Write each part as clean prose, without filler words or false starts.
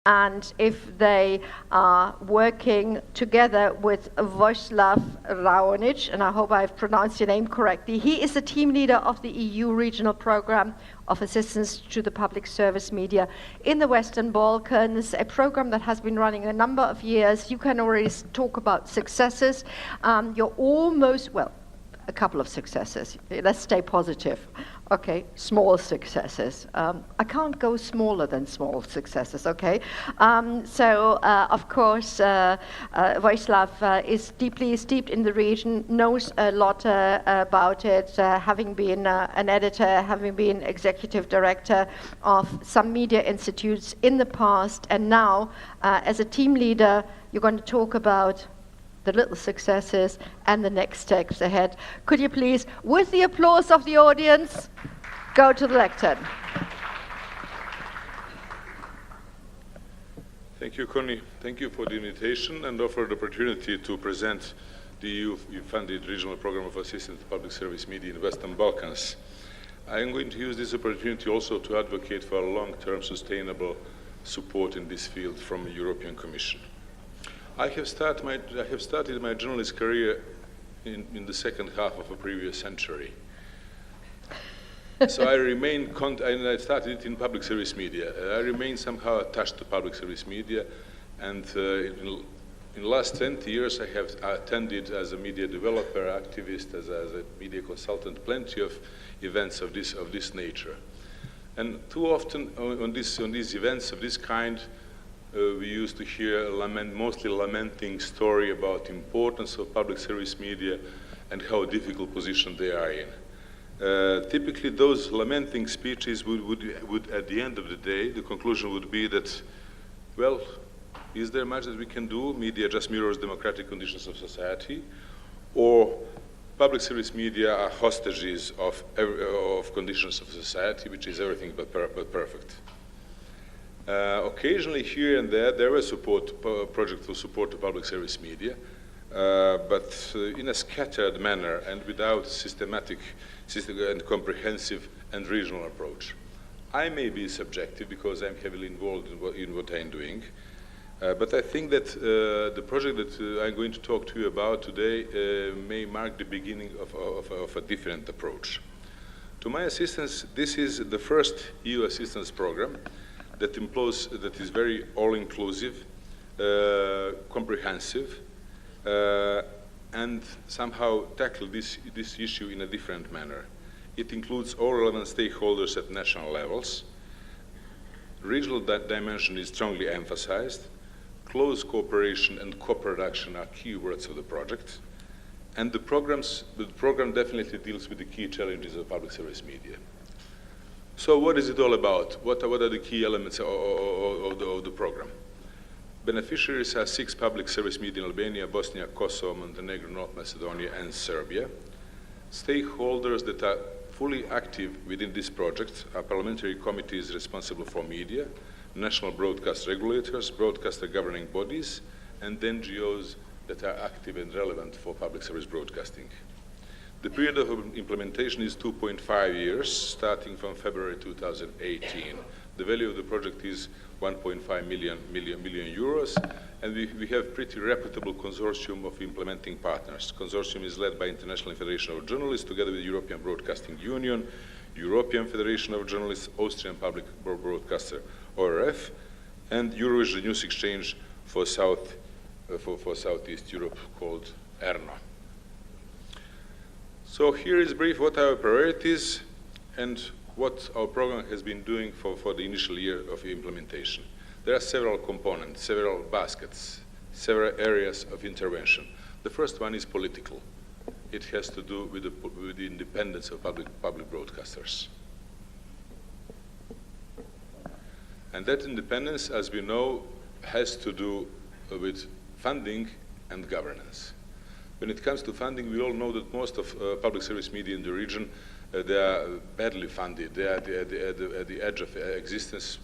And if they are working together with Vojislav Raonic, and I hope I've pronounced your name correctly, he is the team leader of the EU Regional Program of Assistance to the Public Service Media in the Western Balkans, a program that has been running a number of years. You can already talk about successes. You're almost, well, a couple of successes. Let's stay positive. Okay, small successes. I can't go smaller than small successes, okay? Of course, Vojislav is deeply steeped in the region, knows a lot about it, having been an editor, having been executive director of some media institutes in the past, and now, as a team leader, you're going to talk about the little successes and the next steps ahead. Could you please, with the applause of the audience, go to the lectern. Thank you, Connie. Thank you for the invitation and offer the opportunity to present the EU-funded regional program of assistance to public service media in the Western Balkans. I am going to use this opportunity also to advocate for long-term sustainable support in this field from the European Commission. I have started my journalist career in the second half of a previous century. So I started it in public service media. I remain somehow attached to public service media, and in the last 20 years I have attended as a media developer, activist, as a media consultant, plenty of events of this nature. And too often on these events of this kind, we used to hear mostly lamenting story about the importance of public service media and how difficult position they are in. Typically, those lamenting speeches would, at the end of the day, the conclusion would be that, well, is there much that we can do? Media just mirrors democratic conditions of society, or public service media are hostages of conditions of society, which is everything but perfect. Occasionally, here and there were projects to support the public service media, but in a scattered manner and without systematic and comprehensive and regional approach. I may be subjective because I'm heavily involved in what I'm doing, but I think that the project that I'm going to talk to you about today may mark the beginning of a different approach. To my assistance, this is the first EU assistance program that is very all-inclusive, comprehensive, and somehow tackle this issue in a different manner. It includes all relevant stakeholders at national levels. Regional dimension is strongly emphasized. Close cooperation and co-production are key words of the project. And the program definitely deals with the key challenges of public service media. So what is it all about? What are the key elements of the program? Beneficiaries are 6 public service media in Albania, Bosnia, Kosovo, Montenegro, North Macedonia, and Serbia. Stakeholders that are fully active within this project are parliamentary committees responsible for media, national broadcast regulators, broadcaster governing bodies, and NGOs that are active and relevant for public service broadcasting. The period of implementation is 2.5 years, starting from February 2018. The value of the project is 1.5 million euros, and we have pretty reputable consortium of implementing partners. Consortium is led by International Federation of Journalists, together with European Broadcasting Union, European Federation of Journalists, Austrian Public Broadcaster, ORF, and Eurovision News Exchange for Southeast Europe, called ERNO. So here is brief what are our priorities and what our program has been doing for the initial year of implementation. There are several components, several baskets, several areas of intervention. The first one is political. It has to do with the independence of public broadcasters. And that independence, as we know, has to do with funding and governance. When it comes to funding, we all know that most of public service media in the region, they are badly funded. They are at the edge of existence,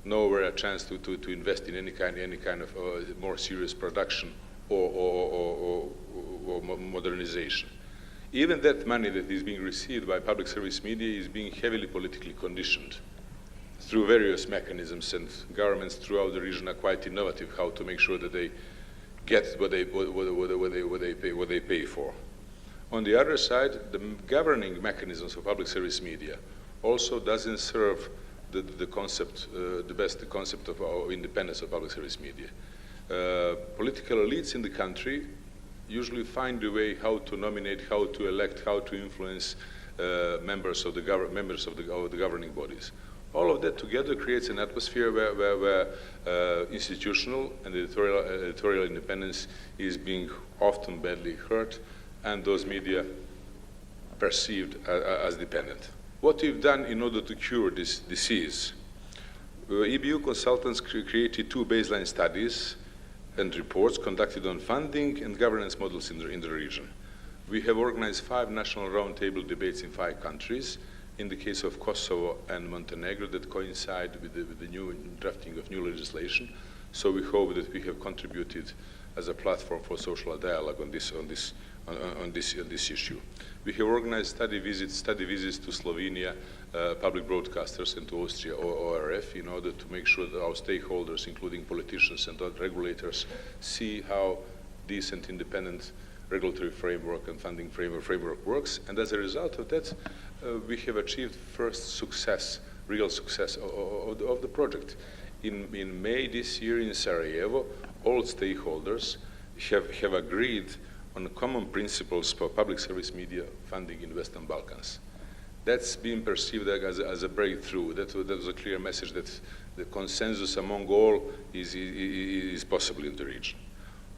nowhere a chance to invest in any kind of more serious production or modernization. Even that money that is being received by public service media is being heavily politically conditioned. through various mechanisms, and governments throughout the region are quite innovative how to make sure that they get what they pay for. On the other side, the governing mechanisms of public service media also doesn't serve the concept, the concept of our independence of public service media. Political elites in the country usually find a way how to nominate, how to elect, how to influence members of the governing bodies. All of that together creates an atmosphere where institutional and editorial independence is being often badly hurt, and those media perceived as dependent. What we've done in order to cure this disease, EBU consultants created 2 baseline studies and reports conducted on funding and governance models in the region. We have organized 5 national roundtable debates in 5 countries, in the case of Kosovo and Montenegro, that coincide with the new drafting of new legislation. So we hope that we have contributed as a platform for social dialogue on this issue. We have organized study visits to Slovenia, public broadcasters, and to Austria, ORF, in order to make sure that our stakeholders, including politicians and regulators, see how decent, independent regulatory framework and funding framework works. And as a result of that, we have achieved first success, real success of the project. In May this year in Sarajevo, all stakeholders have agreed on common principles for public service media funding in Western Balkans. That's been perceived as a breakthrough. That was a clear message that the consensus among all is possible in the region.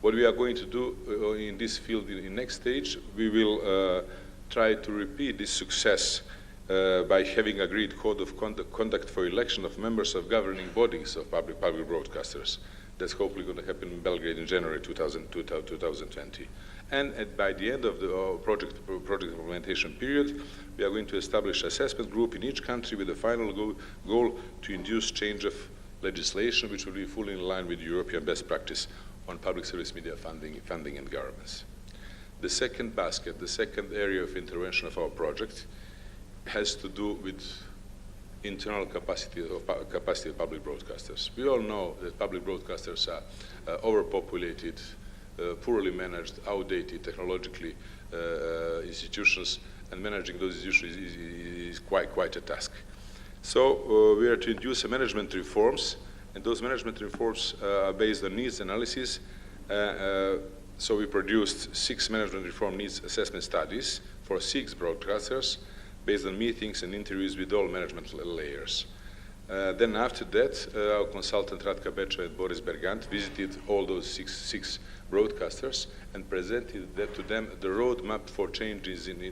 What we are going to do in this field in the next stage, we will try to repeat this success by having agreed code of conduct for election of members of governing bodies of public broadcasters. That's hopefully going to happen in Belgrade in January 2020. And by the end of the project implementation period, we are going to establish an assessment group in each country with the final goal to induce change of legislation which will be fully in line with European best practice on public service media funding and governance. The second basket, the second area of intervention of our project has to do with internal capacity of public broadcasters. We all know that public broadcasters are overpopulated, poorly managed, outdated, technologically institutions, and managing those institutions is quite a task. So we are to introduce management reforms, and those management reforms are based on needs analysis. So we produced 6 management reform needs assessment studies for 6 broadcasters based on meetings and interviews with all management layers. Then after that, our consultant Ratka Beča and Boris Bergant visited all those six broadcasters and presented that to them the roadmap for changes in the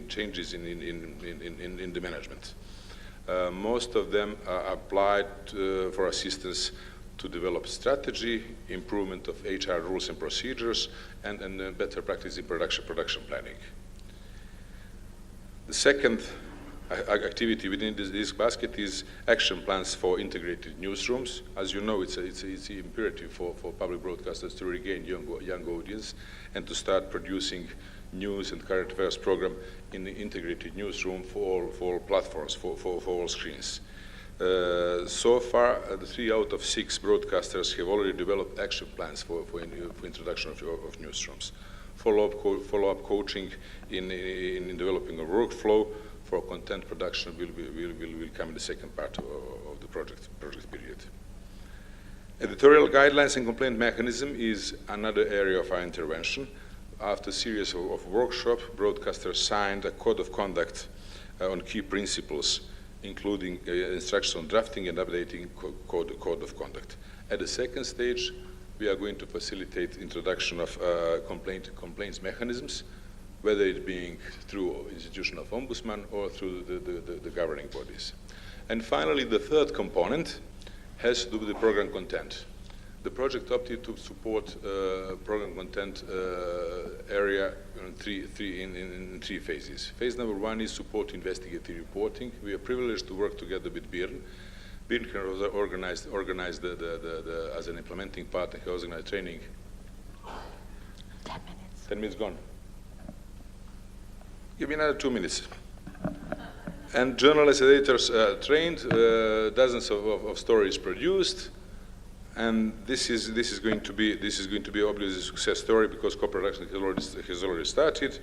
management. Most of them applied for assistance to develop strategy, improvement of HR rules and procedures, and better practice in production planning. The second activity within this basket is action plans for integrated newsrooms. As you know, it's imperative for public broadcasters to regain young audience and to start producing news and current affairs program in the integrated newsroom for all platforms, for all screens. So far, 3 out of 6 broadcasters have already developed action plans for introduction of newsrooms. Follow-up coaching in developing a workflow for content production will come in the second part of the project period. Editorial guidelines and complaint mechanism is another area of our intervention. After a series of workshops, broadcasters signed a code of conduct on key principles, including instructions on drafting and updating code of conduct. At the second stage, we are going to facilitate introduction of complaints mechanisms, whether it being through institution of ombudsman or through the governing bodies. And finally, the third component has to do with the program content. The project opted to support program content area in three phases. Phase number 1 is support investigative reporting. We are privileged to work together with BIRN. BIRN has organized as an implementing partner, he organized training. 10 minutes. 10 minutes gone. Give me another 2 minutes. And journalists and editors trained, dozens of stories produced, and this is going to be obviously a success story because co-production has already started.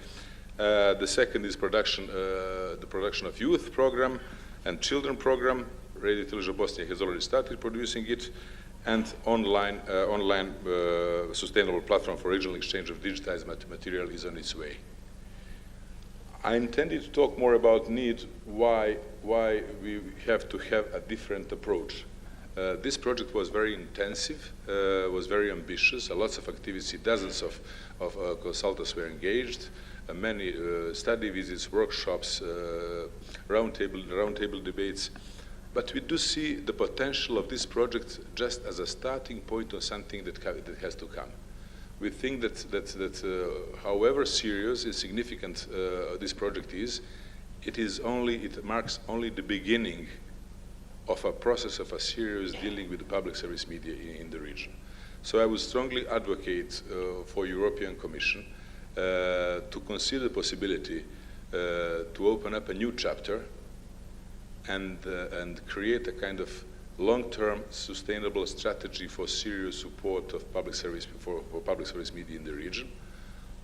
The second is the production of youth program and children program. Radio Television Bosnia has already started producing it, and online sustainable platform for regional exchange of digitized material is on its way. I intended to talk more about need, why we have to have a different approach. This project was very intensive, was very ambitious, lots of activity, dozens of consultants were engaged, many study visits, workshops, roundtable debates. But we do see the potential of this project just as a starting point of something that has to come. We think that however serious and significant this project is, it marks only the beginning of a process of a serious dealing with the public service media in the region. So I would strongly advocate for European Commission to consider the possibility to open up a new chapter and create a kind of long-term sustainable strategy for serious support of public service for public service media in the region.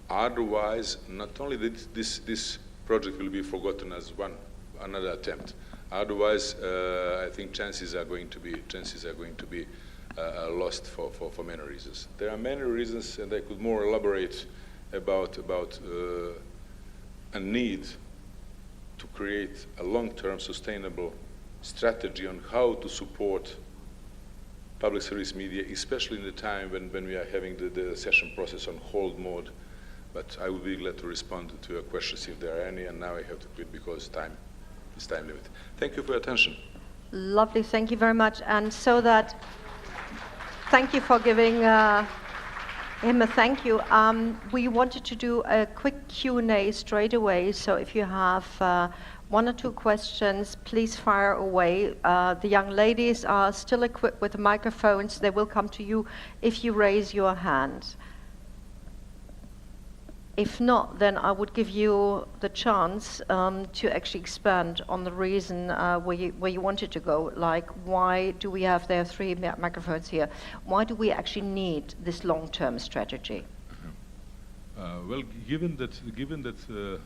Otherwise, not only that this project will be forgotten as another attempt. Otherwise, I think chances are going to be lost for many reasons. There are many reasons, and I could more elaborate about a need to create a long-term sustainable strategy on how to support public service media, especially in the time when we are having the session process on hold mode. But I would be glad to respond to your questions if there are any, and now I have to quit because time limit. Thank you for your attention. Lovely, thank you very much. And so thank you for giving him a thank you. We wanted to do a quick Q&A straight away, so if you have one or two questions, please fire away. The young ladies are still equipped with microphones. They will come to you if you raise your hand. If not, then I would give you the chance to actually expand on the reason where you wanted to go. Like, why do we have, there are three microphones here, why do we actually need this long-term strategy? Well, given that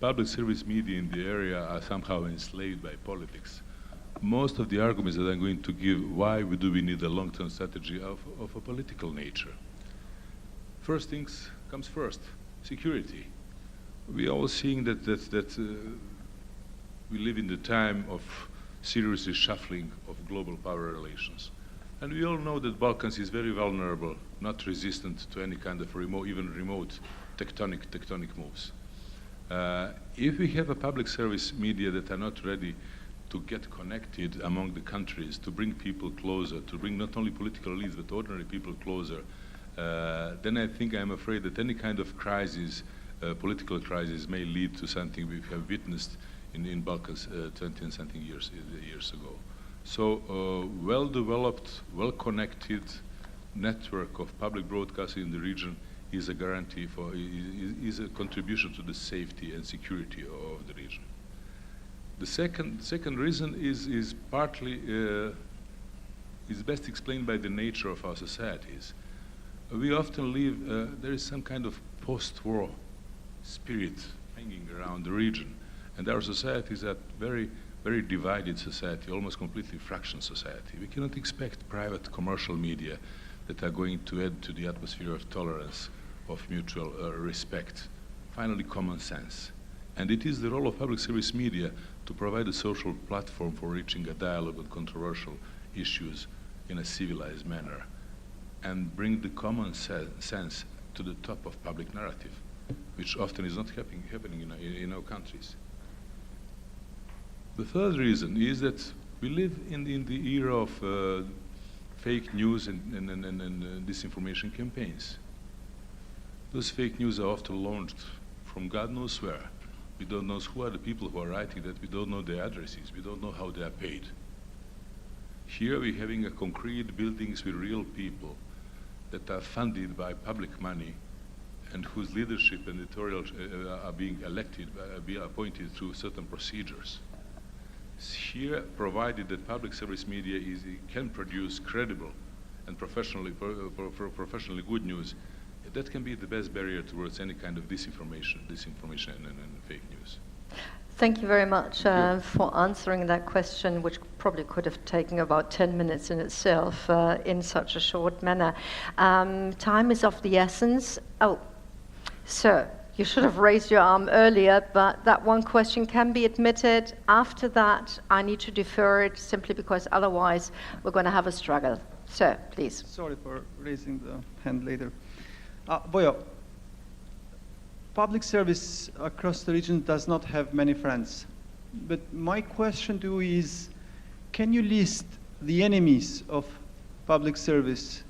public service media in the area are somehow enslaved by politics, most of the arguments that I'm going to give, why do we need a long-term strategy of a political nature? First things comes first. Security. We are all seeing that we live in the time of serious reshuffling of global power relations. And we all know that Balkans is very vulnerable, not resistant to any kind of even remote tectonic moves. If we have a public service media that are not ready to get connected among the countries, to bring people closer, to bring not only political elites but ordinary people closer, then I'm afraid that any kind of crisis, political crisis, may lead to something we have witnessed in Balkans 20 and something years ago. So well-developed, well-connected network of public broadcasting in the region is a guarantee for, is a contribution to the safety and security of the region. The second reason is partly, is best explained by the nature of our societies. We often live, there is some kind of post-war spirit hanging around the region, and our societies are very divided society, almost completely fractured society. We cannot expect private commercial media that are going to add to the atmosphere of tolerance, of mutual respect. Finally, common sense. And it is the role of public service media to provide a social platform for reaching a dialogue on controversial issues in a civilized manner, and bring the common sense to the top of public narrative, which often is not happening in our countries. The third reason is that we live in the era of fake news and disinformation campaigns. Those fake news are often launched from God knows where. We don't know who are the people who are writing that. We don't know their addresses. We don't know how they are paid. Here we're having a concrete buildings with real people that are funded by public money and whose leadership and editorial are being elected, being appointed through certain procedures. Here, provided that public service media can produce credible and professionally good news, that can be the best barrier towards any kind of disinformation and fake news. Thank you very much for answering that question, which probably could have taken about 10 minutes in itself in such a short manner. Time is of the essence. Oh, sir, you should have raised your arm earlier, but that one question can be admitted. After that, I need to defer it simply because otherwise we're going to have a struggle. Sir, please. Sorry for raising the hand later. Bojo, public service across the region does not have many friends. But my question to you is, can you list the enemies of public service,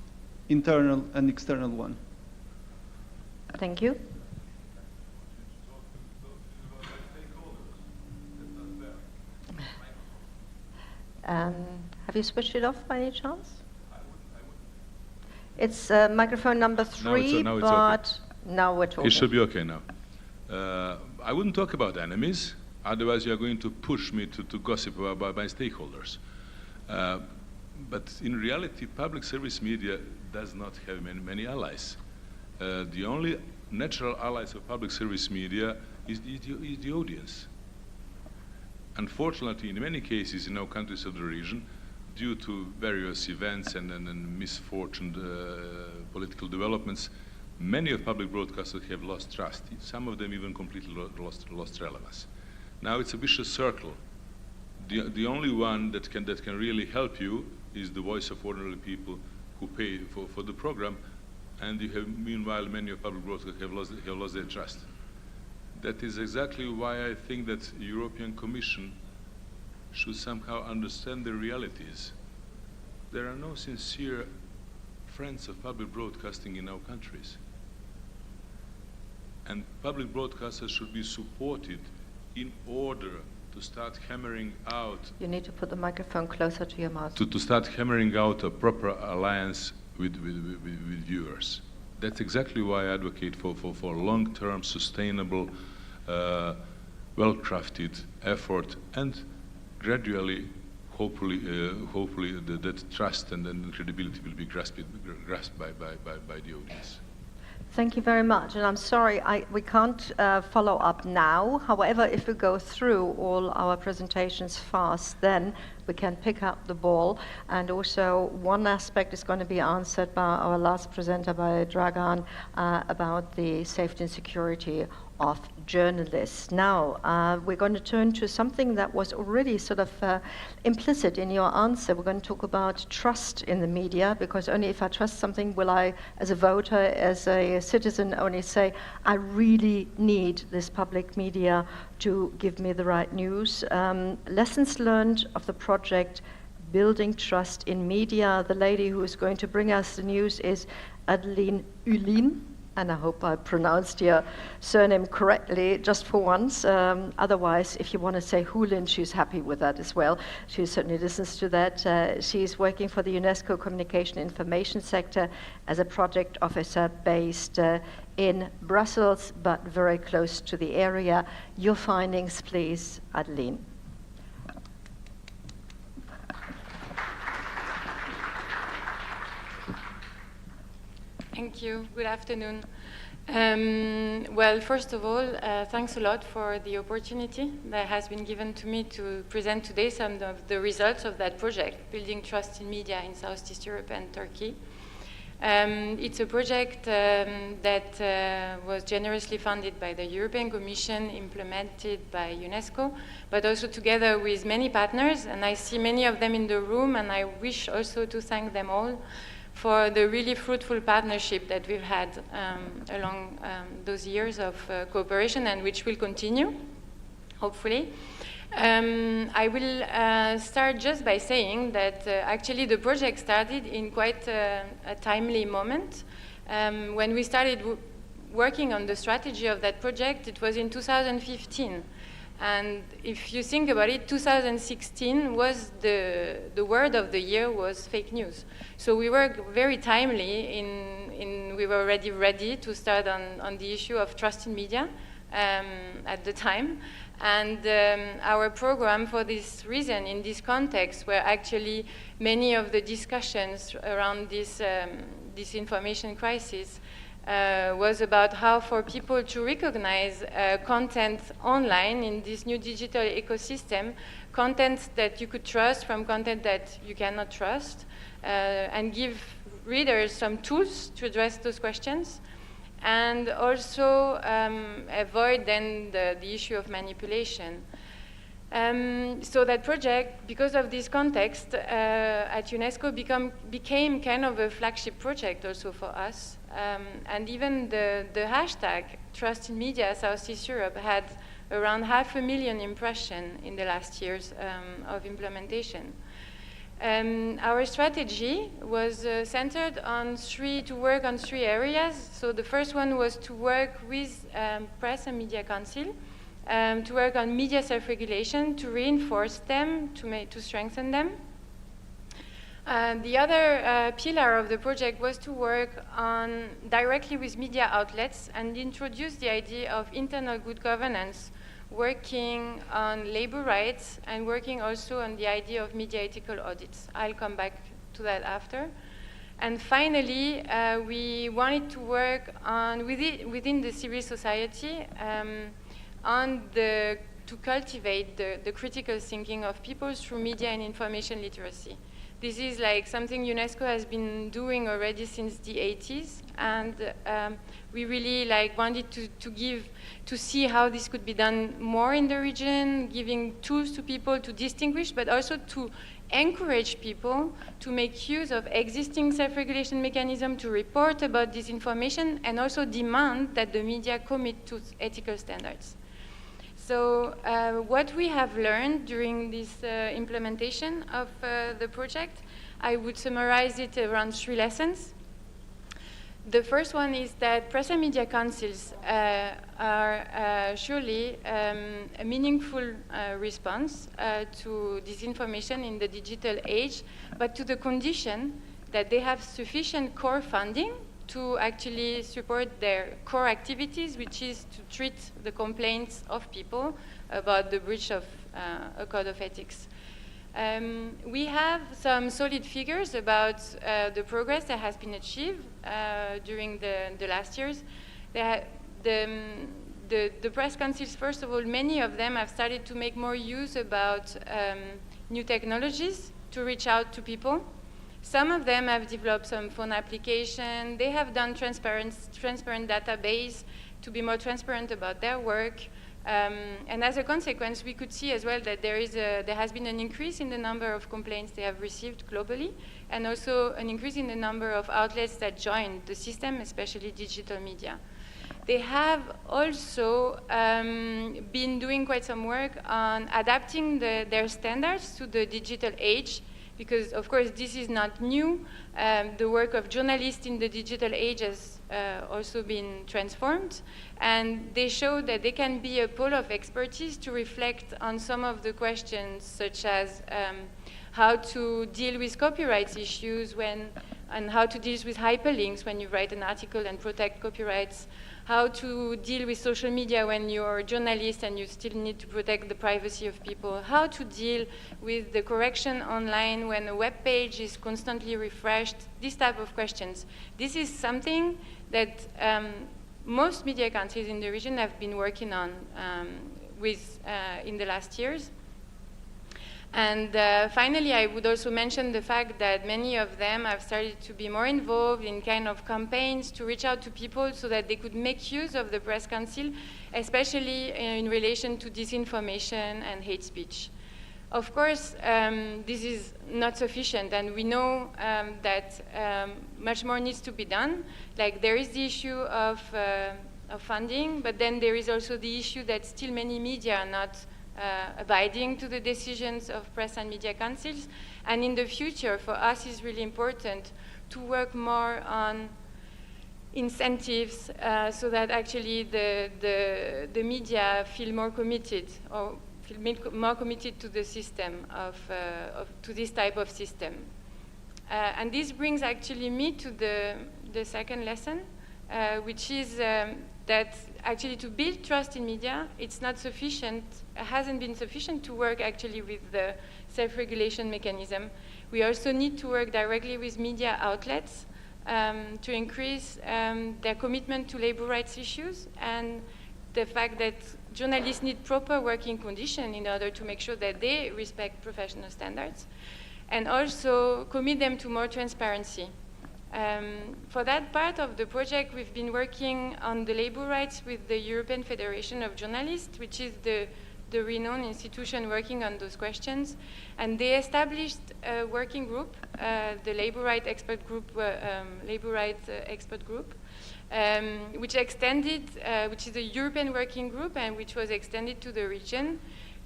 internal and external one? Thank you. Have you switched it off by any chance? It's microphone number 3, now it's but okay. now we're talking. It should be okay now. I wouldn't talk about enemies, otherwise you are going to push me to gossip about my stakeholders. But in reality, public service media does not have many allies. The only natural allies of public service media is the audience. Unfortunately, in many cases in our countries of the region, due to various events and misfortuned political developments, many of public broadcasters have lost trust. Some of them even completely lost relevance. Now it's a vicious circle. The only one that can really help you is the voice of ordinary people who pay for the program, and you have, meanwhile, many of public broadcasters have lost their trust. That is exactly why I think that the European Commission should somehow understand the realities. There are no sincere friends of public broadcasting in our countries. And public broadcasters should be supported in order to start hammering out... You need to put the microphone closer to your mouth. To start hammering out a proper alliance with viewers. That's exactly why I advocate for long-term, sustainable, well-crafted effort, and gradually, hopefully, that trust and credibility will be grasped by the audience. Thank you very much, and I'm sorry we can't follow up now. However, if we go through all our presentations fast, then we can pick up the ball. And also, one aspect is going to be answered by our last presenter, by Dragan, about the safety and security of journalists. Now, we're going to turn to something that was already sort of implicit in your answer. We're going to talk about trust in the media, because only if I trust something will I, as a voter, as a citizen, only say, I really need this public media to give me the right news. Lessons learned of the project Building Trust in Media. The lady who is going to bring us the news is Adeline Ulin. And I hope I pronounced your surname correctly just for once. Otherwise, if you want to say Hulin, she's happy with that as well. She certainly listens to that. She's working for the UNESCO Communication Information Sector as a project officer based in Brussels, but very close to the area. Your findings, please, Adeline. Thank you. Good afternoon. Well, first of all, thanks a lot for the opportunity that has been given to me to present today some of the results of that project, Building Trust in Media in Southeast Europe and Turkey. It's a project that was generously funded by the European Commission, implemented by UNESCO, but also together with many partners, and I see many of them in the room, and I wish also to thank them all for the really fruitful partnership that we've had along those years of cooperation, and which will continue, hopefully. I will start just by saying that actually the project started in quite a timely moment. When we started working on the strategy of that project, it was in 2015. And if you think about it, 2016 was the word of the year was fake news. So we were very timely we were already ready to start on the issue of trust in media, at the time. And our program, for this reason, in this context, where actually many of the discussions around this information crisis was about how for people to recognize content online in this new digital ecosystem, content that you could trust from content that you cannot trust, and give readers some tools to address those questions, and also avoid then the issue of manipulation. So that project, because of this context, at UNESCO became kind of a flagship project also for us. And even the hashtag Trust in Media Southeast Europe had around 500,000 impressions in the last years of implementation. Our strategy was centered on to work on three areas. So the first one was to work with Press and Media Council, to work on media self-regulation, to reinforce them, to strengthen them. The other pillar of the project was to work directly with media outlets and introduce the idea of internal good governance, working on labor rights and working also on the idea of media ethical audits. I'll come back to that after. And finally, we wanted to work on within the civil society to cultivate the critical thinking of people through media and information literacy. This is like something UNESCO has been doing already since the 80s, and we really wanted to see how this could be done more in the region, giving tools to people to distinguish, but also to encourage people to make use of existing self-regulation mechanisms to report about disinformation, and also demand that the media commit to ethical standards. So what we have learned during this implementation of the project, I would summarize it around 3 lessons. The first one is that press and media councils are surely a meaningful response to disinformation in the digital age, but to the condition that they have sufficient core funding to actually support their core activities, which is to treat the complaints of people about the breach of a code of ethics. We have some solid figures about the progress that has been achieved during the last years. The press councils, first of all, many of them have started to make more use about new technologies to reach out to people. Some of them have developed some phone application. They have done transparent database to be more transparent about their work. And as a consequence, we could see as well that there has been an increase in the number of complaints they have received globally, and also an increase in the number of outlets that joined the system, especially digital media. They have also been doing quite some work on adapting their standards to the digital age, because, of course, this is not new. The work of journalists in the digital age has also been transformed, and they show that they can be a pole of expertise to reflect on some of the questions, such as how to deal with copyright issues and how to deal with hyperlinks when you write an article and protect copyrights, how to deal with social media when you're a journalist and you still need to protect the privacy of people, how to deal with the correction online when a web page is constantly refreshed, these type of questions. This is something that most media councils in the region have been working on in the last years. And finally, I would also mention the fact that many of them have started to be more involved in kind of campaigns to reach out to people so that they could make use of the Press Council, especially in relation to disinformation and hate speech. Of course, this is not sufficient, and we know that much more needs to be done. Like, there is the issue of funding, but then there is also the issue that still many media are not abiding to the decisions of press and media councils. And in the future, for us, it's really important to work more on incentives so that actually the media feel more committed, or feel more committed to the system, to this type of system. And this brings actually me to the second lesson, which is that actually to build trust in media, it's not sufficient, hasn't been sufficient to work actually with the self-regulation mechanism. We also need to work directly with media outlets to increase their commitment to labor rights issues, and the fact that journalists need proper working conditions in order to make sure that they respect professional standards, and also commit them to more transparency. For that part of the project, we've been working on the labor rights with the European Federation of Journalists, which is the renowned institution working on those questions. And they established a working group, the Labor Rights Expert Group, which extended, which is a European working group, and which was extended to the region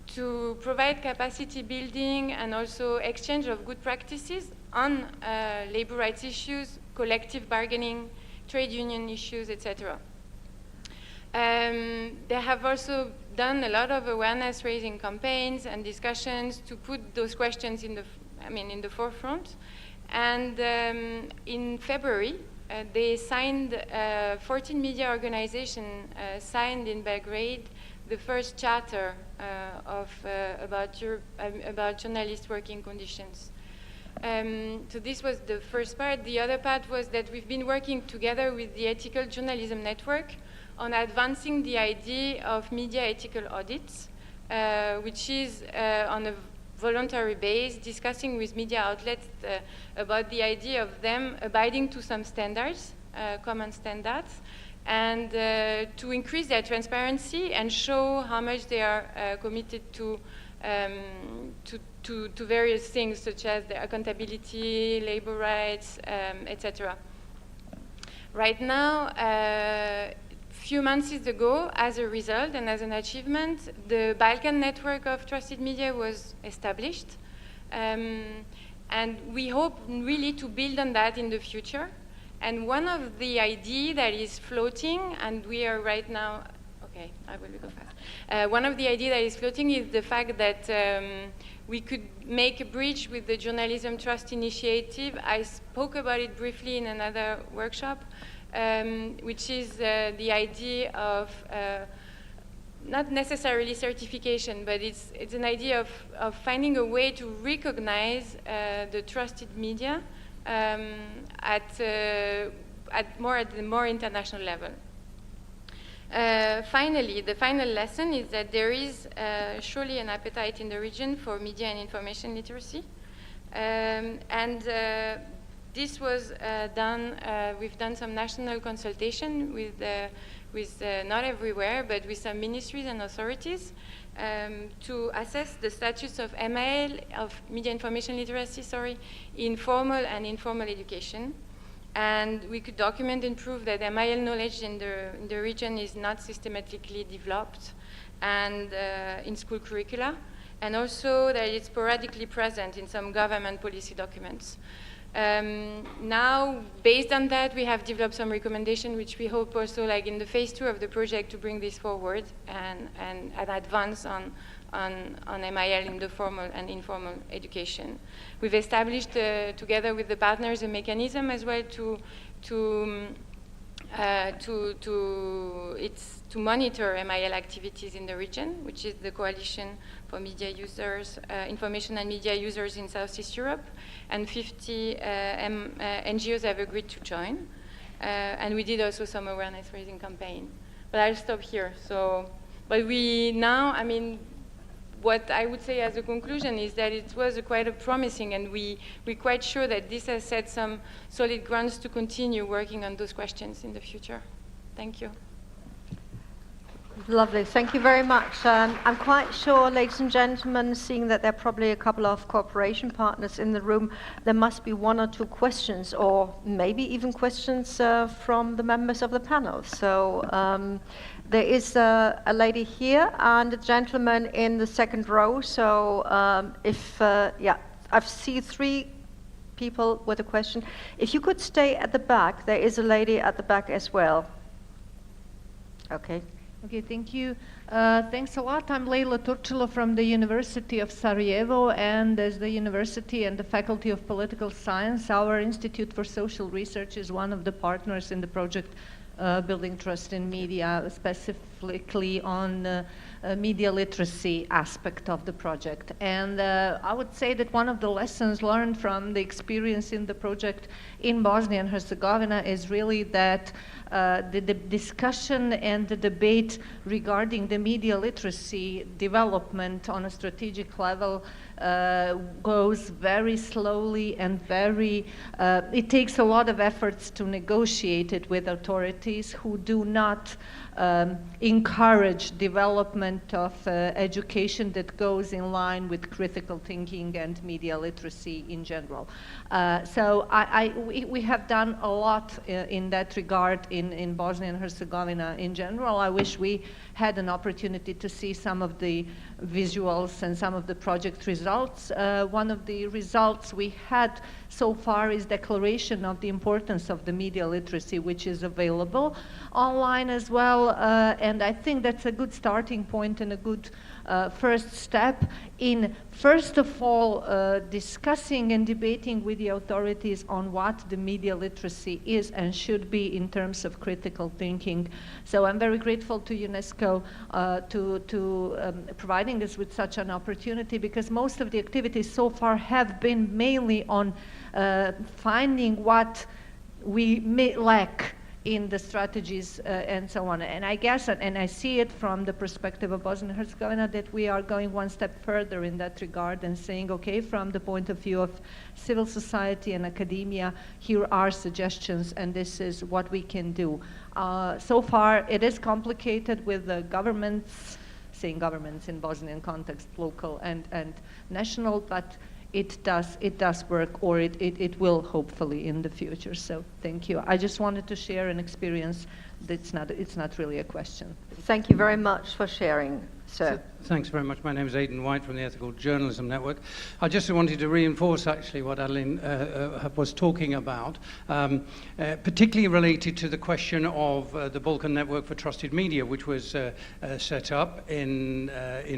to provide capacity building and also exchange of good practices on labor rights issues, collective bargaining, trade union issues, etc. They have also done a lot of awareness-raising campaigns and discussions to put those questions in the forefront. And in February, they signed, 14 media organizations signed in Belgrade the first charter about journalist working conditions. So this was the first part. The other part was that we've been working together with the Ethical Journalism Network on advancing the idea of media ethical audits, which is on a voluntary base, discussing with media outlets about the idea of them abiding to some standards, common standards, and to increase their transparency and show how much they are committed to various things, such as the accountability, labor rights, etc. Right now, few months ago, as a result and as an achievement, the Balkan network of trusted media was established. And we hope really to build on that in the future. And one of the ideas that is floating, and we are right now, okay, I will go fast. One of the ideas that is floating is the fact that we could make a bridge with the Journalism Trust Initiative. I spoke about it briefly in another workshop, which is the idea of not necessarily certification, but it's an idea of finding a way to recognize the trusted media at the more international level. Finally, the final lesson is that there is surely an appetite in the region for media and information literacy. This was done, we've done some national consultation with not everywhere, but with some ministries and authorities to assess the status of MIL, of media information literacy, in formal and informal education. And we could document and prove that MIL knowledge in the region is not systematically developed and in school curricula, and also that it's sporadically present in some government policy documents. Now, based on that, we have developed some recommendations, which we hope also, like in the phase 2 of the project, to bring this forward and advance on MIL in the formal and informal education. We've established, together with the partners, a mechanism as well to monitor MIL activities in the region, which is the Coalition for Media Users, Information and Media Users in Southeast Europe, and 50 NGOs have agreed to join. And we did also some awareness-raising campaign. But I'll stop here. But we now, what I would say as a conclusion is that it was quite a promising, and we're quite sure that this has set some solid grounds to continue working on those questions in the future. Thank you. Lovely, thank you very much. I'm quite sure, ladies and gentlemen, seeing that there are probably a couple of cooperation partners in the room, there must be one or two questions, or maybe even questions from the members of the panel. So there is a lady here and a gentleman in the second row. So I see 3 people with a question. If you could stay at the back, there is a lady at the back as well. Okay. Okay, thank you. Thanks a lot. I'm Leila Turčilo from the University of Sarajevo, and as the university and the Faculty of Political Science, our Institute for Social Research is one of the partners in the project building trust in media, specifically on media literacy aspect of the project. And I would say that one of the lessons learned from the experience in the project in Bosnia and Herzegovina is really that the discussion and the debate regarding the media literacy development on a strategic level goes very slowly and it takes a lot of efforts to negotiate it with authorities who do not encourage development of education that goes in line with critical thinking and media literacy in general. So we have done a lot in that regard in Bosnia and Herzegovina in general. I wish we had an opportunity to see some of the visuals and some of the project results. One of the results we had so far is declaration of the importance of the media literacy, which is available online as well. And I think that's a good starting point and a good first step in, first of all, discussing and debating with the authorities on what the media literacy is and should be in terms of critical thinking. So I'm very grateful to UNESCO to providing us with such an opportunity, because most of the activities so far have been mainly on finding what we may lack in the strategies and so on. And I guess, and I see it from the perspective of Bosnia and Herzegovina, that we are going one step further in that regard and saying, okay, from the point of view of civil society and academia, here are suggestions and this is what we can do. So far, it is complicated with the governments, saying governments in Bosnian context, local and national, but it does work, or it will hopefully in the future. So thank you. I just wanted to share an experience. It's not really a question. Thank you very much for sharing, sir. Thanks very much. My name is Aidan White from the Ethical Journalism Network. I just wanted to reinforce actually what Adeline was talking about, particularly related to the question of the Balkan Network for Trusted Media, which was set up in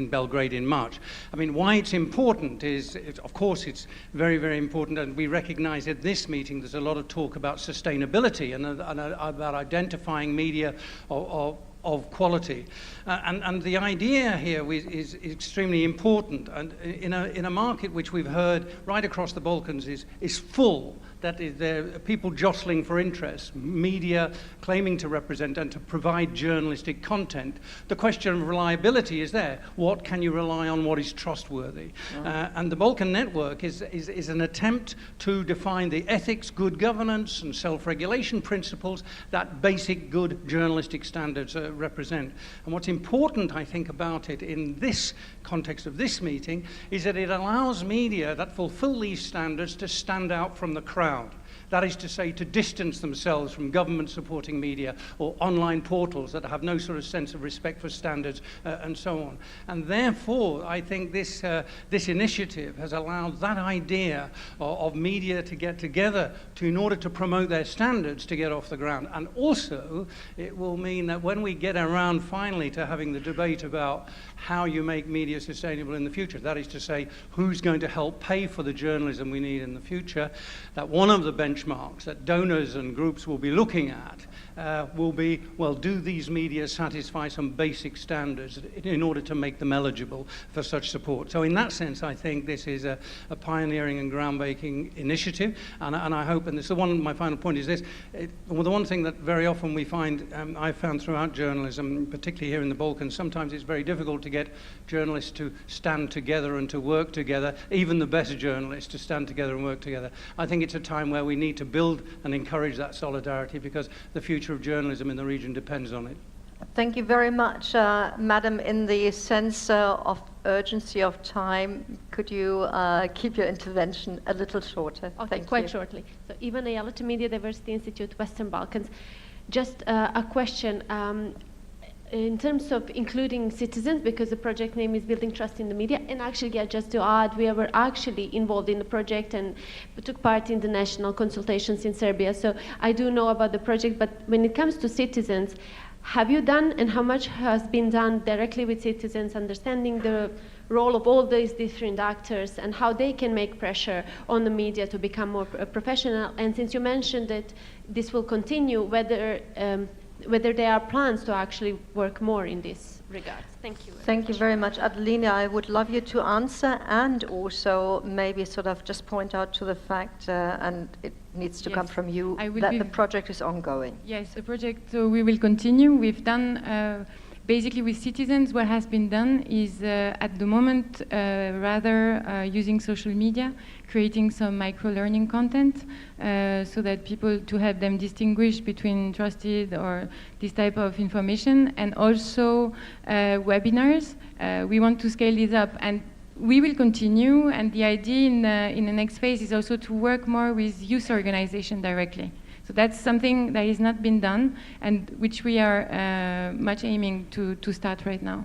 Belgrade in March. I mean, why it's important is, of course, it's very, very important, and we recognize at this meeting there's a lot of talk about sustainability and about identifying media of quality, and the idea here is extremely important. And in a market which we've heard right across the Balkans is full, that is, there are people jostling for interest, media claiming to represent and to provide journalistic content. The question of reliability is there. What can you rely on? What is trustworthy? And the Balkan Network is an attempt to define the ethics, good governance, and self-regulation principles that basic good journalistic standards represent. And what's important, I think, about it in this context of this meeting is that it allows media that fulfill these standards to stand out from the crowd. That is to say, to distance themselves from government-supporting media or online portals that have no sort of sense of respect for standards and so on. And therefore, I think this initiative has allowed that idea of media to get together in order to promote their standards to get off the ground. And also, it will mean that when we get around finally to having the debate about how you make media sustainable in the future, that is to say, who's going to help pay for the journalism we need in the future, that one of the benchmarks that donors and groups will be looking at will be, well, do these media satisfy some basic standards in order to make them eligible for such support? So in that sense, I think this is a pioneering and groundbreaking initiative, and I hope, and this is my final point is this, well, the one thing that very often we find, I've found throughout journalism, particularly here in the Balkans, sometimes it's very difficult to get journalists to stand together and to work together, even the better journalists to stand together and work together. I think it's a time where we need to build and encourage that solidarity, because the future of journalism in the region depends on it. Thank you very much, Madam. In the sense of urgency of time, could you keep your intervention a little shorter? Okay, quite shortly. So, Ivan Ayala, Media Diversity Institute, Western Balkans. Just a question. In terms of including citizens, because the project name is Building Trust in the Media, and actually, yeah, just to add, we were actually involved in the project and took part in the national consultations in Serbia. So I do know about the project, but when it comes to citizens, have you done, and how much has been done directly with citizens, understanding the role of all these different actors and how they can make pressure on the media to become more professional? And since you mentioned that this will continue, whether whether there are plans to actually work more in this regard. Thank you. Thank you very much. Adelina, I would love you to answer and also maybe sort of just point out to the fact, and it needs to come from you, that the project is ongoing. Yes, the project, we will continue. We've done, basically with citizens, what has been done is at the moment rather using social media, creating some micro-learning content so that people, to help them distinguish between trusted or this type of information, and also webinars. We want to scale this up, and we will continue, and the idea in the next phase is also to work more with youth organization directly. So that's something that has not been done, and which we are much aiming to start right now.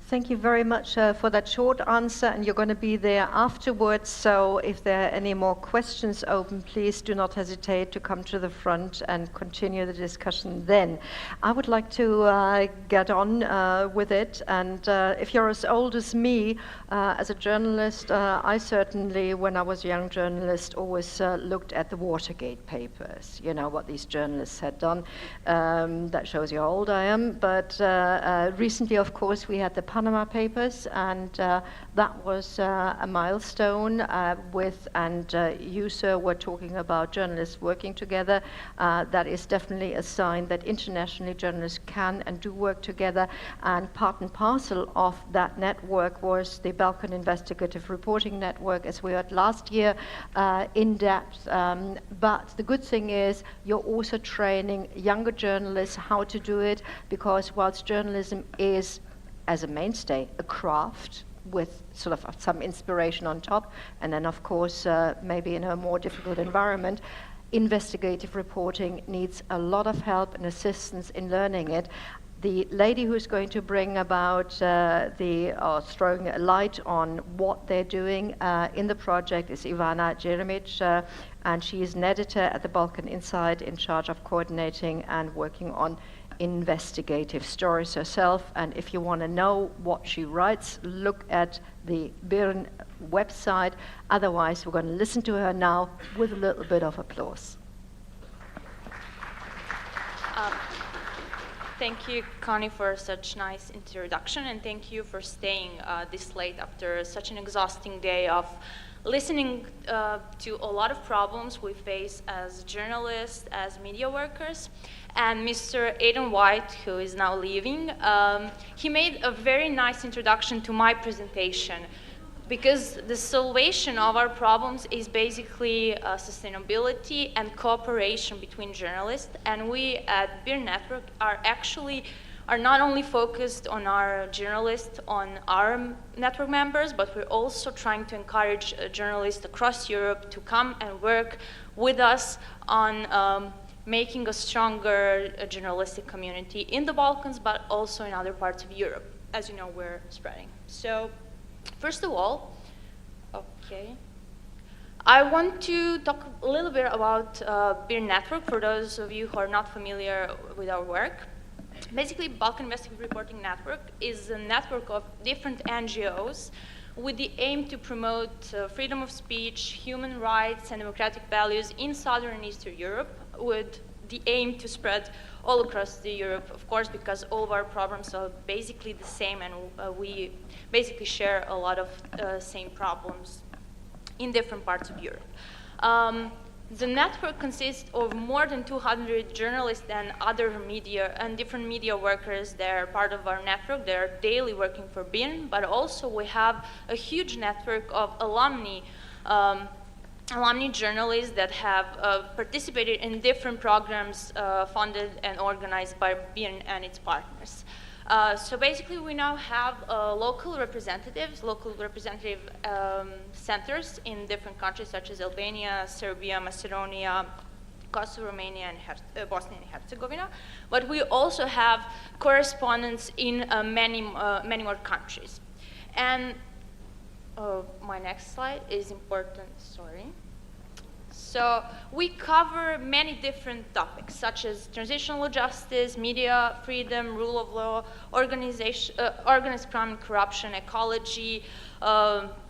Thank you very much for that short answer, and you're going to be there afterwards, so if there are any more questions open, please do not hesitate to come to the front and continue the discussion then. I would like to get on with it, and if you're as old as me, as a journalist, I certainly, when I was a young journalist, always looked at the Watergate papers, you know, what these journalists had done. That shows you how old I am, but recently, of course, we had the Panama Papers, and that was a milestone and you, sir, were talking about journalists working together. That is definitely a sign that internationally journalists can and do work together, and part and parcel of that network was the Balkan Investigative Reporting Network, as we heard last year, in depth. But the good thing is you're also training younger journalists how to do it, because whilst journalism is, as a mainstay, a craft with sort of some inspiration on top, and then of course maybe in a more difficult environment, investigative reporting needs a lot of help and assistance in learning it. The lady who's going to bring about throwing a light on what they're doing in the project is Ivana Jeremic, and she is an editor at the Balkan Insight in charge of coordinating and working on investigative stories herself. And if you want to know what she writes, look at the BIRN website. Otherwise, we're going to listen to her now with a little bit of applause. Thank you, Connie, for such nice introduction, and thank you for staying this late after such an exhausting day of listening to a lot of problems we face as journalists, as media workers. And Mr. Aidan White, who is now leaving, he made a very nice introduction to my presentation, because the solution of our problems is basically sustainability and cooperation between journalists. And we at BIRN Network are not only focused on our journalists, on our network members, but we're also trying to encourage journalists across Europe to come and work with us on making a stronger journalistic community in the Balkans, but also in other parts of Europe. As you know, we're spreading. So, first of all, I want to talk a little bit about BIRN Network for those of you who are not familiar with our work. Basically, Balkan Investigative Reporting Network is a network of different NGOs with the aim to promote freedom of speech, human rights, and democratic values in Southern and Eastern Europe, with the aim to spread all across the Europe, of course, because all of our problems are basically the same, and we basically share a lot of same problems in different parts of Europe. The network consists of more than 200 journalists and other media and different media workers. They're part of our network. They're daily working for BIRN, but also we have a huge network of alumni journalists that have participated in different programs funded and organized by BIRN and its partners. So basically, we now have local representative centers in different countries such as Albania, Serbia, Macedonia, Kosovo, Romania, and Bosnia and Herzegovina. But we also have correspondents in many more countries. And my next slide is important, sorry. So we cover many different topics, such as transitional justice, media freedom, rule of law, organized crime and corruption, ecology,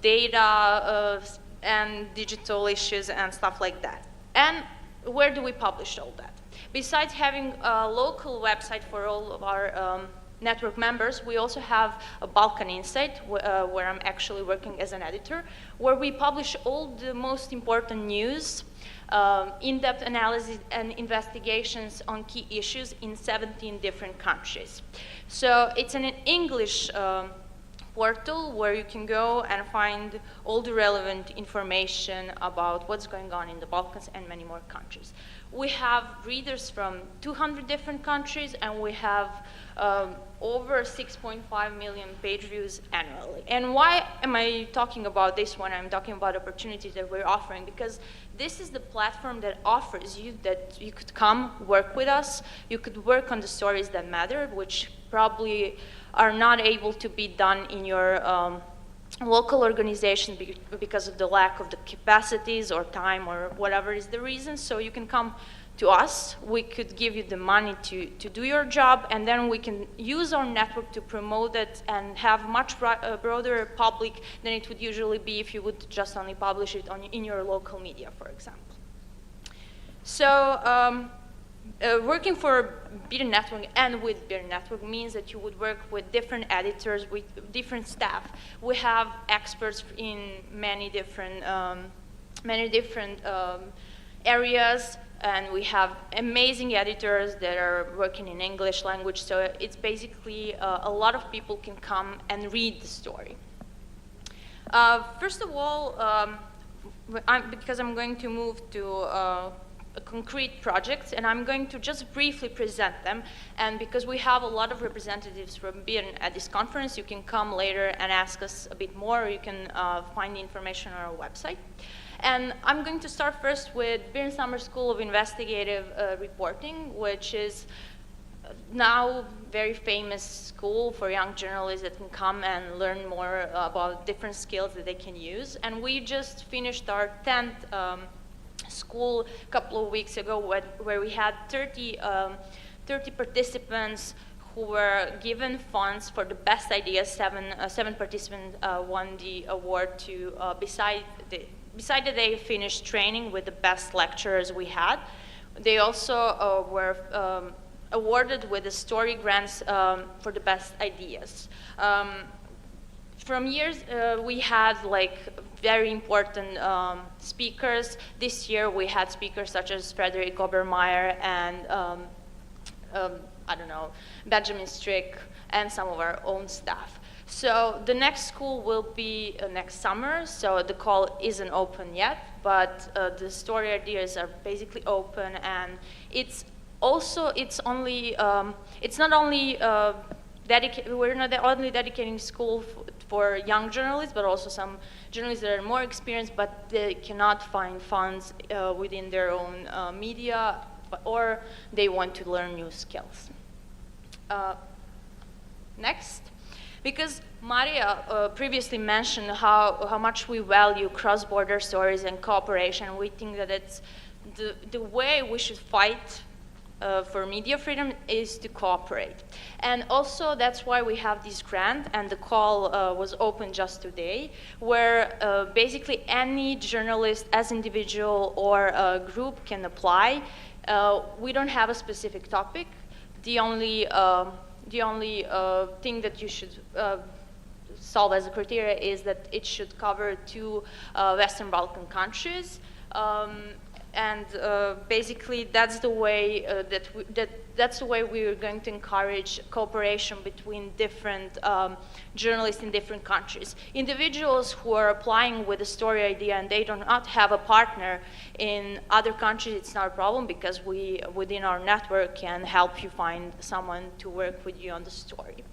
data, and digital issues and stuff like that. And where do we publish all that? Besides having a local website for all of our network members, we also have a Balkan Insight, where I'm actually working as an editor, where we publish all the most important news, in-depth analysis and investigations on key issues in 17 different countries. So it's an English portal where you can go and find all the relevant information about what's going on in the Balkans and many more countries. We have readers from 200 different countries, and we have over 6.5 million page views annually. And why am I talking about this when I'm talking about opportunities that we're offering? Because this is the platform that offers you that you could come work with us, you could work on the stories that matter, which probably are not able to be done in your local organization because of the lack of the capacities or time or whatever is the reason. So you can come to us, we could give you the money to do your job, and then we can use our network to promote it and have much broader public than it would usually be if you would just only publish it in your local media, for example. So working for Beer Network and with Beer Network means that you would work with different editors, with different staff. We have experts in many different areas, and we have amazing editors that are working in English language. So it's basically a lot of people can come and read the story. First of all, because I'm going to move to concrete projects, and I'm going to just briefly present them. And because we have a lot of representatives from Beer at this conference, you can come later and ask us a bit more. You can find the information on our website. And I'm going to start first with Beer Summer School of Investigative Reporting, which is now very famous school for young journalists that can come and learn more about different skills that they can use. And we just finished our 10th school a couple of weeks ago where we had 30 participants who were given funds for the best ideas. Seven participants won the award to beside that they finished training with the best lecturers we had. They also were awarded with the story grants for the best ideas. From years, we had like very important speakers. This year we had speakers such as Frederick Obermeyer and I don't know, Benjamin Strick and some of our own staff. So the next school will be next summer, so the call isn't open yet, but the story ideas are basically open, and it's not only we're not only dedicating school for young journalists, but also some journalists that are more experienced, but they cannot find funds within their own media, or they want to learn new skills. Next. Because Maria previously mentioned how much we value cross-border stories and cooperation, we think that it's the way we should fight for media freedom is to cooperate. And also that's why we have this grant, and the call was open just today, where basically any journalist as individual or a group can apply. We don't have a specific topic. The only thing that you should solve as a criteria is that it should cover 2 Western Balkan countries, and basically that's the way that's the way we are going to encourage cooperation between different journalists in different countries. Individuals who are applying with a story idea and they do not have a partner in other countries, it's not a problem, because we, within our network, can help you find someone to work with you on the story.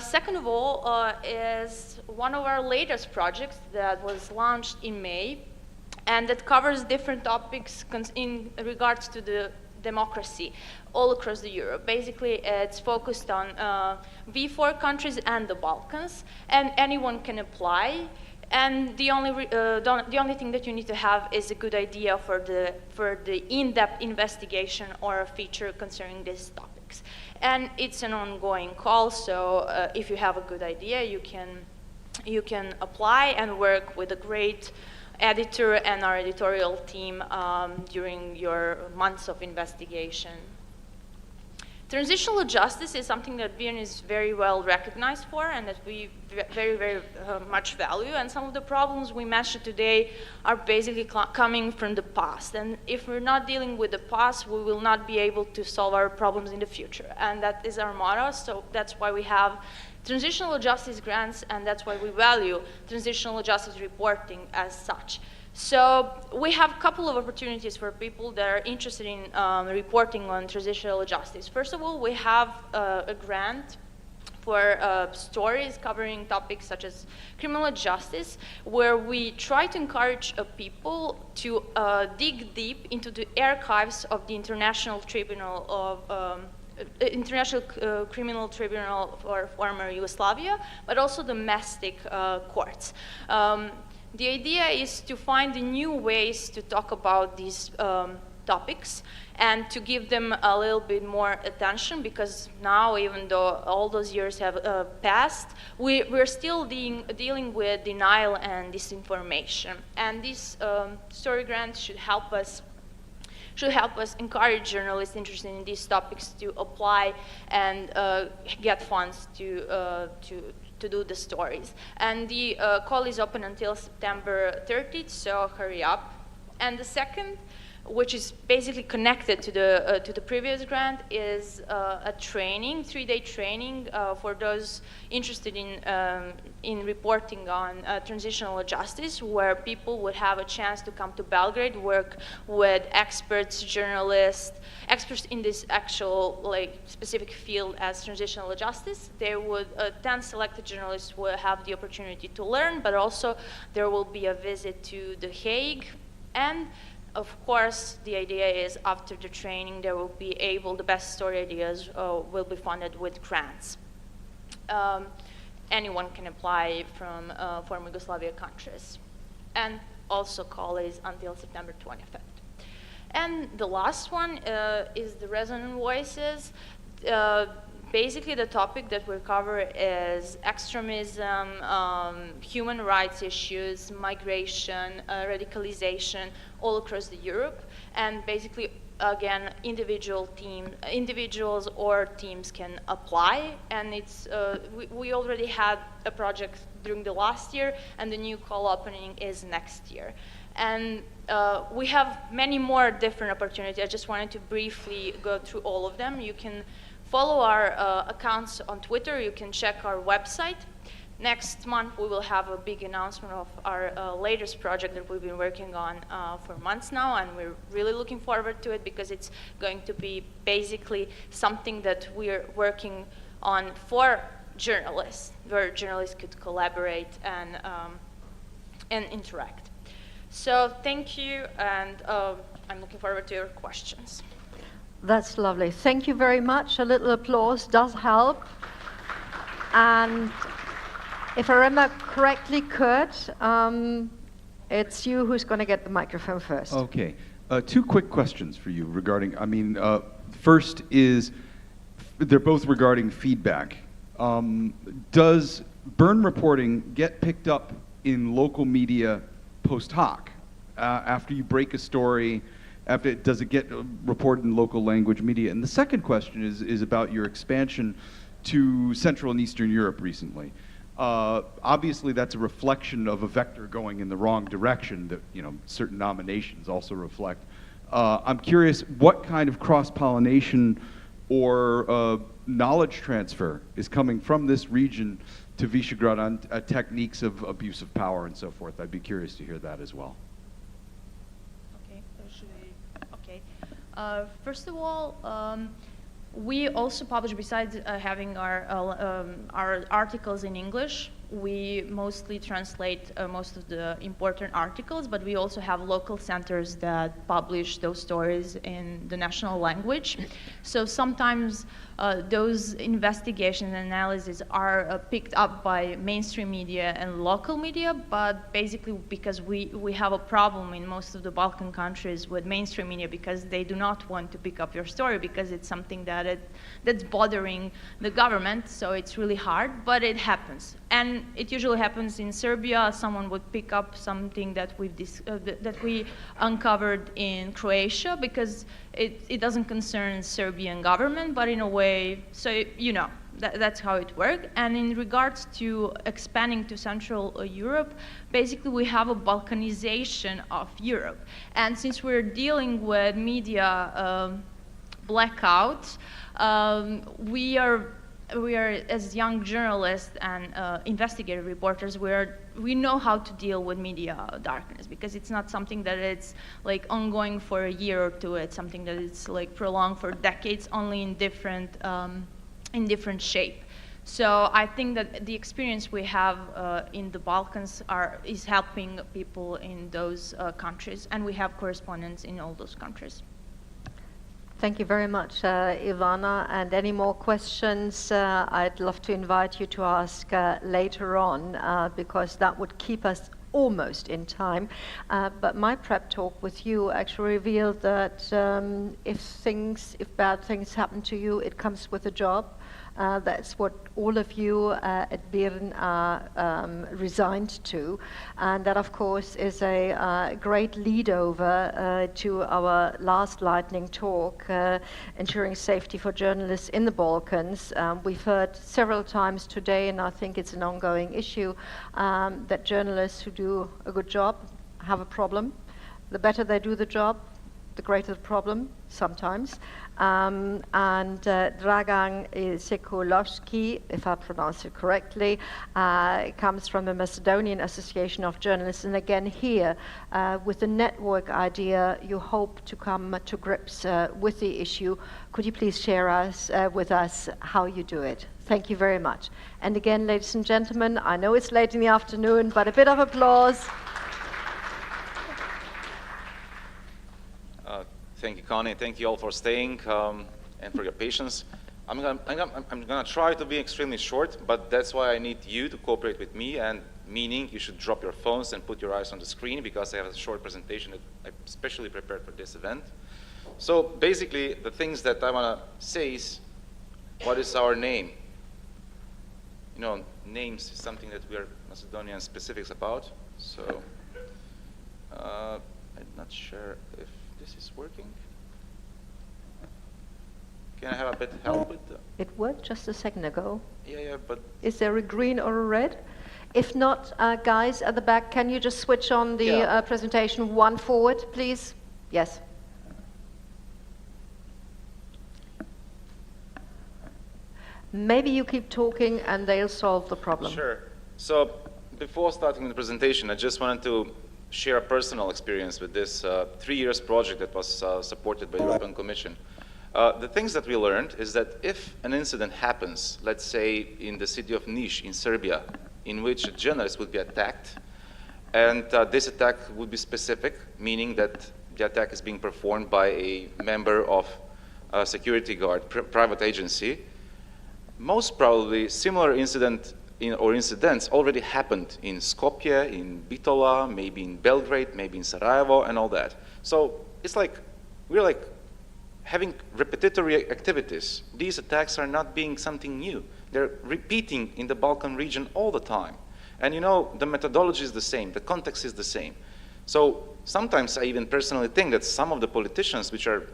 Second of all is one of our latest projects that was launched in May, and that covers different topics in regards to the democracy all across the Europe. Basically, it's focused on V4 countries and the Balkans, and anyone can apply. And the only thing that you need to have is a good idea for the in-depth investigation or a feature concerning these topics. And it's an ongoing call, so if you have a good idea, you can apply and work with a great editor and our editorial team during your months of investigation. Transitional justice is something that BN is very well recognized for and that we very much value. And some of the problems we mentioned today are basically coming from the past. And if we're not dealing with the past, we will not be able to solve our problems in the future. And that is our motto, so that's why we have transitional justice grants, and that's why we value transitional justice reporting as such. So we have a couple of opportunities for people that are interested in reporting on transitional justice. First of all, we have a grant for stories covering topics such as criminal justice, where we try to encourage people to dig deep into the archives of the International Tribunal of International Criminal Tribunal for former Yugoslavia, but also domestic courts. The idea is to find new ways to talk about these topics and to give them a little bit more attention, because now, even though all those years have passed, we're still dealing with denial and disinformation. And this story grant should help us encourage journalists interested in these topics to apply and get funds to do the stories. And the call is open until September 30th, so hurry up. And the second, which is basically connected to the previous grant, is a training, 3-day training for those interested in reporting on transitional justice, where people would have a chance to come to Belgrade, work with experts, journalists, experts in this actual specific field as transitional justice. They would 10 selected journalists will have the opportunity to learn, but also there will be a visit to The Hague. And of course, the idea is after the training, they will be able, the best story ideas will be funded with grants. Anyone can apply from former Yugoslavia countries. And also call is until September 25th. And the last one is the resonant voices. Basically, the topic that we cover is extremism, human rights issues, migration, radicalization, all across Europe. And basically, again, individuals or teams can apply. And it's we already had a project during the last year, and the new call opening is next year. And we have many more different opportunities. I just wanted to briefly go through all of them. You can follow our accounts on Twitter. You can check our website. Next month, we will have a big announcement of our latest project that we've been working on for months now, and we're really looking forward to it because it's going to be basically something that we're working on for journalists, where journalists could collaborate and interact. So thank you, and I'm looking forward to your questions. That's lovely. Thank you very much. A little applause does help. And if I remember correctly, Kurt, it's you who's going to get the microphone first. Okay. 2 quick questions for you regarding, first is, they're both regarding feedback. Does burn reporting get picked up in local media post hoc? After you break a story, does it get reported in local language media? And the second question is about your expansion to Central and Eastern Europe recently. Obviously, that's a reflection of a vector going in the wrong direction that certain nominations also reflect. I'm curious, what kind of cross-pollination or knowledge transfer is coming from this region to Visegrad on techniques of abuse of power and so forth? I'd be curious to hear that as well. First of all, we also publish, besides having our articles in English, we mostly translate most of the important articles, but we also have local centers that publish those stories in the national language. So sometimes those investigation and analyses are picked up by mainstream media and local media, but basically because we have a problem in most of the Balkan countries with mainstream media, because they do not want to pick up your story because it's something that's bothering the government, so it's really hard, but it happens. And and it usually happens in Serbia. Someone would pick up something that that we uncovered in Croatia, because it doesn't concern Serbian government, but in a way, so you know, that's how it works. And in regards to expanding to Central Europe, basically we have a Balkanization of Europe. And since we're dealing with media blackouts, we are, as young journalists and investigative reporters, we know how to deal with media darkness, because it's not something that it's like ongoing for a year or two. It's something that it's like prolonged for decades, only in different shape. So I think that the experience we have in the Balkans is helping people in those countries, and we have correspondents in all those countries. Thank you very much, Ivana. And any more questions, I'd love to invite you to ask later on, because that would keep us almost in time. But my prep talk with you actually revealed that if bad things happen to you, it comes with a job. That's what all of you at BIRN are resigned to. And that, of course, is a great lead over to our last lightning talk, ensuring safety for journalists in the Balkans. We've heard several times today, and I think it's an ongoing issue, that journalists who do a good job have a problem. The better they do the job, the greater the problem, sometimes. And Dragan Sekulovsky, if I pronounce it correctly, comes from the Macedonian Association of Journalists. And again here, with the network idea, you hope to come to grips with the issue. Could you please share with us how you do it? Thank you very much. And again, ladies and gentlemen, I know it's late in the afternoon, but a bit of applause. Thank you, Connie. Thank you all for staying and for your patience. I'm gonna try to be extremely short, but that's why I need you to cooperate with me, and meaning you should drop your phones and put your eyes on the screen, because I have a short presentation that I specially prepared for this event. So basically, the things that I wanna say is, what is our name? You know, names is something that we are Macedonian specifics about. So I'm not sure if this is working. Can I have a bit help with that? It worked just a second ago. Yeah, but... Is there a green or a red? If not, guys at the back, can you just switch on the presentation one forward, please? Yes. Maybe you keep talking and they'll solve the problem. Sure. So before starting the presentation, I just wanted to share a personal experience with this 3 years project that was supported by the European Commission. The things that we learned is that if an incident happens, let's say in the city of Niš in Serbia, in which a journalist would be attacked, and this attack would be specific, meaning that the attack is being performed by a member of a security guard, private agency, most probably similar incidents already happened in Skopje, in Bitola, maybe in Belgrade, maybe in Sarajevo, and all that. So it's like, we're like having repetitive activities. These attacks are not being something new. They're repeating in the Balkan region all the time. And you know, the methodology is the same, the context is the same. So sometimes I even personally think that some of the politicians, which are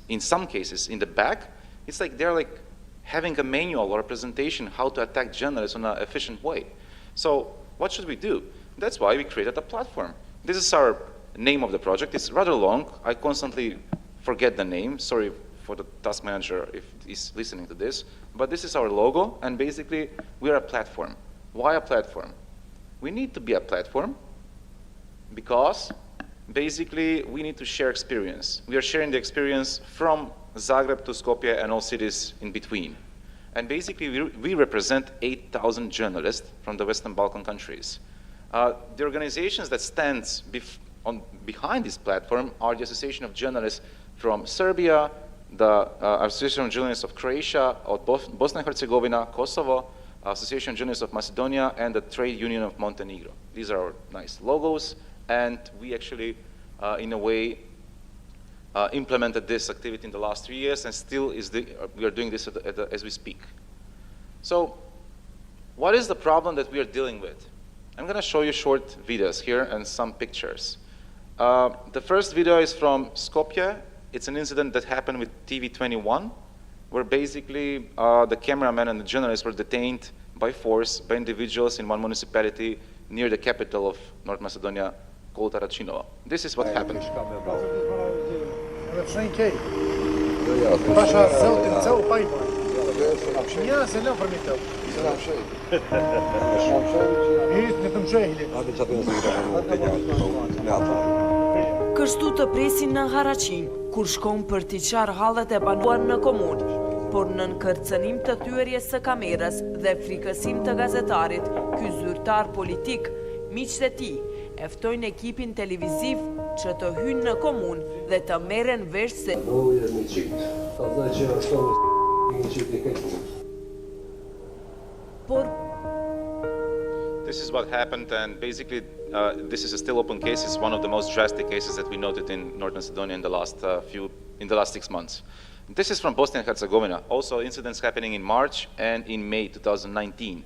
in some cases in the back, it's like they're like having a manual or a presentation how to attack journalists in an efficient way. So what should we do? That's why we created a platform. This is our name of the project. It's rather long. I constantly forget the name. Sorry for the task manager if he's listening to this. But this is our logo, and basically we're a platform. Why a platform? We need to be a platform because basically we need to share experience. We are sharing the experience from Zagreb to Skopje and all cities in between. And basically we represent 8,000 journalists from the Western Balkan countries. The organizations that stand behind this platform are the Association of Journalists from Serbia, the Association of Journalists of Croatia, of Bosnia and Herzegovina, Kosovo, Association of Journalists of Macedonia, and the Trade Union of Montenegro. These are our nice logos, and we actually, in a way, implemented this activity in the last 3 years, and still we are doing this as we speak. So What is the problem that we are dealing with? I'm going to show you short videos here and some pictures. The first video is from Skopje. It's an incident that happened with TV21, where basically the cameraman and the journalists were detained by force by individuals in one municipality near the capital of North Macedonia, called Aracinovo. This is what happened. Kështu të presin në Haraqin, kur shkon për t'i qarë hallet e banuar në komunë, por në kërcënim të thyerjes së kamerës dhe frikësim të gazetarit, ky zyrtar politik, miqtë e tij, e ftojnë ekipin televiziv që të hynë në komunë dhe të merren vesh se por This is what happened, and basically this is a still open case. It's one of the most drastic cases that we noted in North Macedonia in the last 6 months. This is from Bosnia and Herzegovina. Also incidents happening in March and in May 2019.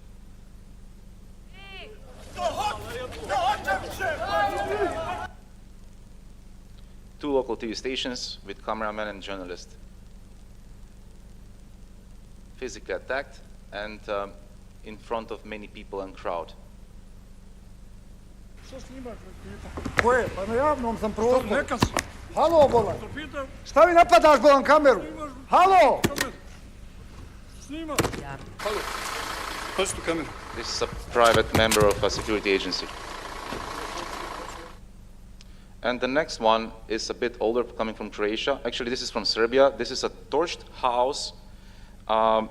Two local TV stations with cameramen and journalists physically attacked and in front of many people and crowd. Koje? Pa na javnom sam prostoru. Halo, bolan. Šta mi napadaš, bolan, kameru? Halo! Snima. Halo. Hoću tu kameru. This is a private member of a security agency. And the next one is a bit older, coming from Croatia. Actually, this is from Serbia. This is a torched house of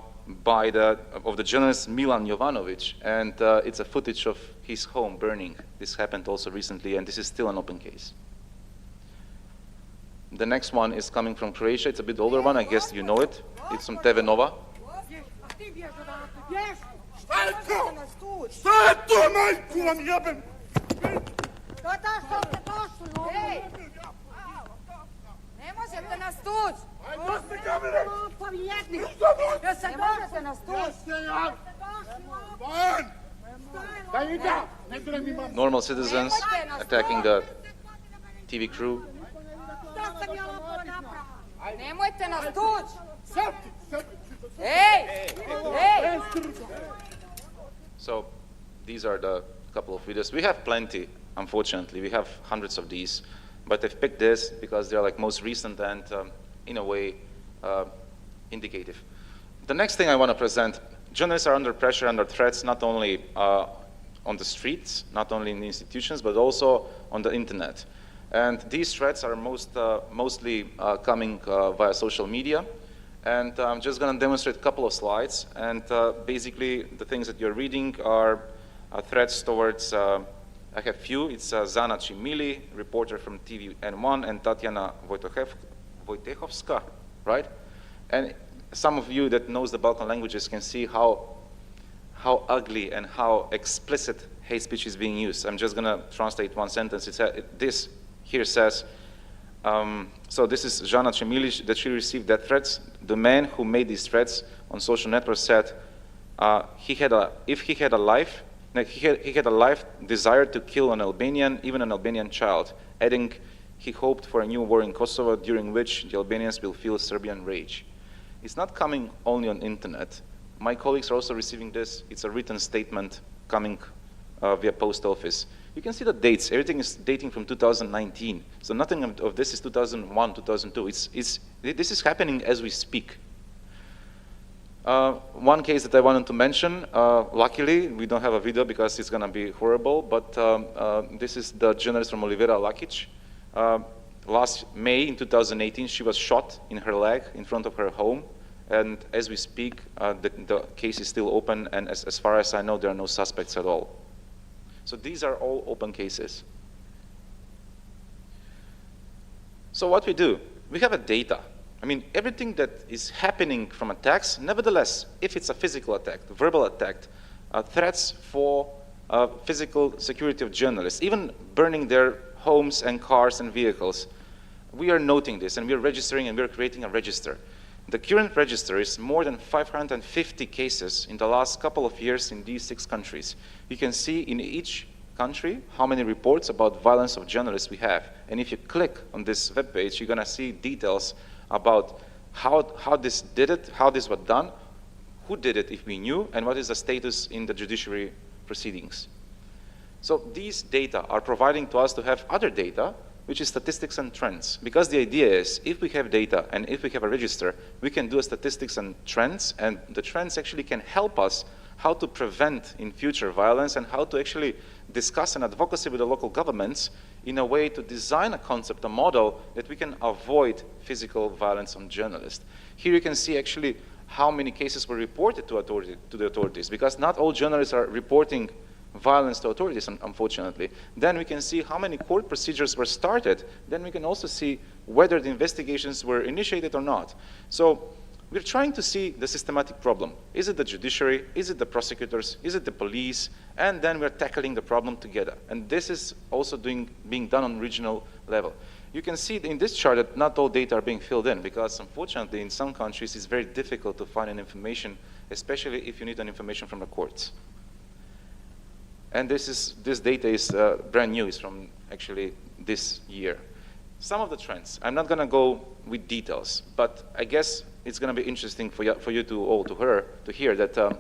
the journalist Milan Jovanovic, and it's a footage of his home burning. This happened also recently, and this is still an open case. The next one is coming from Croatia. It's a bit older one. I guess you know it. It's from TV Nova. Ne možete nas tući! Normal citizens attacking the TV crew. Nemojte nas tući! Ej! Ej! So these are the couple of videos. We have plenty, unfortunately. We have hundreds of these. But I've picked this because they're like most recent and in a way indicative. The next thing I want to present, journalists are under pressure, under threats, not only on the streets, not only in the institutions, but also on the internet. And these threats are mostly coming via social media. And I'm just going to demonstrate a couple of slides. And basically, the things that you're reading are threats towards I have few. It's Zana Chimili, reporter from TVN1, and Tatiana Wojciechowska, right? And some of you that knows the Balkan languages can see how ugly and how explicit hate speech is being used. I'm just going to translate one sentence. This here says, so this is Zana Chimili, that she received death threats. The man who made these threats on social networks said if he had a life, he had a life desire to kill an Albanian, even an Albanian child, adding he hoped for a new war in Kosovo during which the Albanians will feel Serbian rage. It's not coming only on internet. My colleagues are also receiving this. It's a written statement coming via post office. You can see the dates. Everything is dating from 2019. So nothing of this is 2001, 2002. This is happening as we speak. One case that I wanted to mention, luckily we don't have a video because it's going to be horrible, but this is the journalist from Olivera Lakic. Last May in 2018, she was shot in her leg in front of her home, and as we speak, the case is still open, and as far as I know, there are no suspects at all. So these are all open cases. So what we do, we have a data. I mean, everything that is happening from attacks, nevertheless, if it's a physical attack, verbal attack, threats for physical security of journalists, even burning their homes and cars and vehicles, we are noting this and we are registering and we are creating a register. The current register is more than 550 cases in the last couple of years in these 6 countries. You can see in each country how many reports about violence of journalists we have. And if you click on this webpage, you're going to see details about how this did it, how this was done, who did it if we knew, and what is the status in the judiciary proceedings. So these data are providing to us to have other data, which is statistics and trends. Because the idea is, if we have data and if we have a register, we can do a statistics and trends, and the trends actually can help us how to prevent in future violence and how to actually discuss an advocacy with the local governments in a way to design a concept, a model that we can avoid physical violence on journalists. Here you can see actually how many cases were reported to the authorities, because not all journalists are reporting violence to authorities, unfortunately. Then we can see how many court procedures were started. Then we can also see whether the investigations were initiated or not. So we're trying to see the systematic problem. Is it the judiciary? Is it the prosecutors? Is it the police? And then we're tackling the problem together. And this is also being done on regional level. You can see in this chart that not all data are being filled in, because unfortunately in some countries it's very difficult to find an information, especially if you need an information from the courts. And this data is brand new. It's from actually this year. Some of the trends, I'm not going to go with details, but I guess it's going to be interesting for you to hear that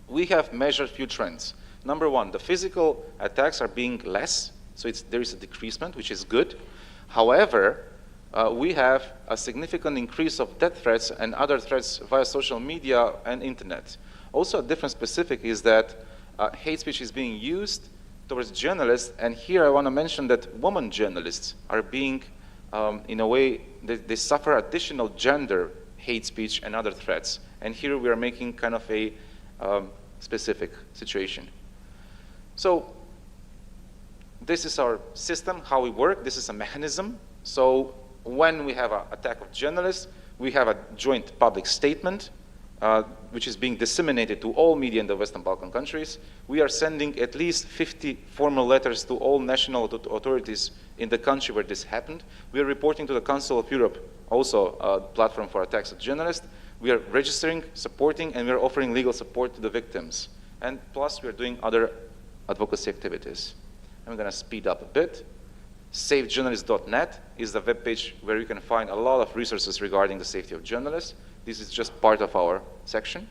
we have measured few trends. Number one, the physical attacks are being less, so there is a decreasement, which is good. However, we have a significant increase of death threats and other threats via social media and internet. Also, a different specific is that hate speech is being used towards journalists, and here I want to mention that women journalists are being, in a way, they suffer additional gender hate speech and other threats. And here we are making kind of a specific situation. So this is our system, how we work. This is a mechanism. So when we have an attack of journalists, we have a joint public statement which is being disseminated to all media in the Western Balkan countries. We are sending at least 50 formal letters to all national authorities in the country where this happened. We are reporting to the Council of Europe, also a platform for attacks of journalists. We are registering, supporting, and we are offering legal support to the victims. And plus, we are doing other advocacy activities. I'm going to speed up a bit. SafeJournalists.net is the webpage where you can find a lot of resources regarding the safety of journalists. This is just part of our section.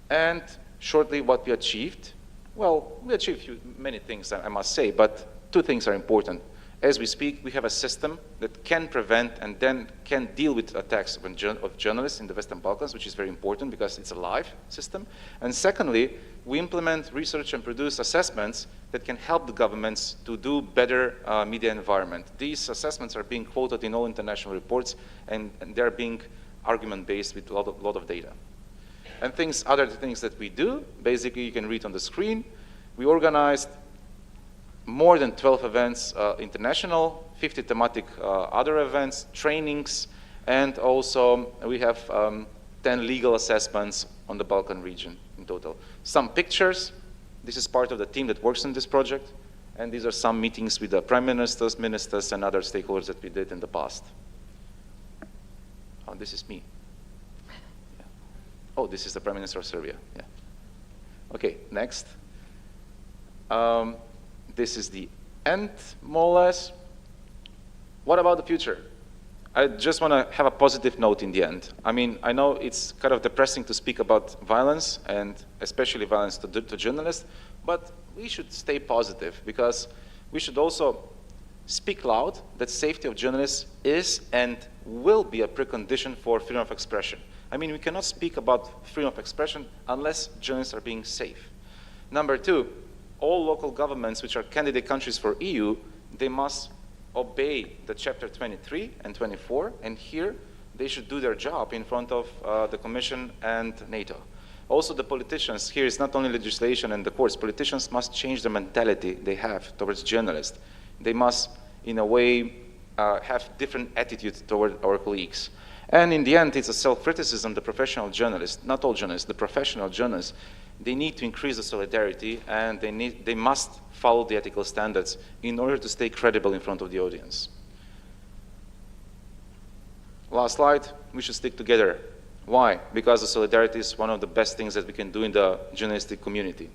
And shortly, what we achieved. Well, we achieved many things, I must say, but 2 things are important. As we speak, we have a system that can prevent and then can deal with attacks of journalists in the Western Balkans, which is very important because it's a live system. And secondly, we implement research and produce assessments that can help the governments to do better media environment. These assessments are being quoted in all international reports, and they're being argument-based with a lot of data. And other things that we do, basically you can read on the screen. We organized more than 12 events international, 50 thematic other events, trainings, and also we have 10 legal assessments on the Balkan region in total. Some pictures. This is part of the team that works on this project, and these are some meetings with the prime ministers, ministers, and other stakeholders that we did in the past. Oh, this is me. Yeah. Oh, this is the Prime Minister of Serbia. Yeah. Okay, next. This is the end, more or less. What about the future? I just want to have a positive note in the end. I mean, I know it's kind of depressing to speak about violence, and especially violence to journalists, but we should stay positive, because we should also speak loud that safety of journalists is and will be a precondition for freedom of expression. I mean, we cannot speak about freedom of expression unless journalists are being safe. Number 2, all local governments which are candidate countries for EU, they must obey the chapter 23 and 24, and here they should do their job in front of the Commission and NATO. Also, the politicians, here is not only legislation and the courts, politicians must change the mentality they have towards journalists. They must, in a way, have different attitudes toward our colleagues. And in the end, it's a self-criticism. The professional journalists, not all journalists, the professional journalists, they need to increase the solidarity, and they must follow the ethical standards in order to stay credible in front of the audience. last slide, we should stick together. Why? Because the solidarity is one of the best things that we can do in the journalistic community.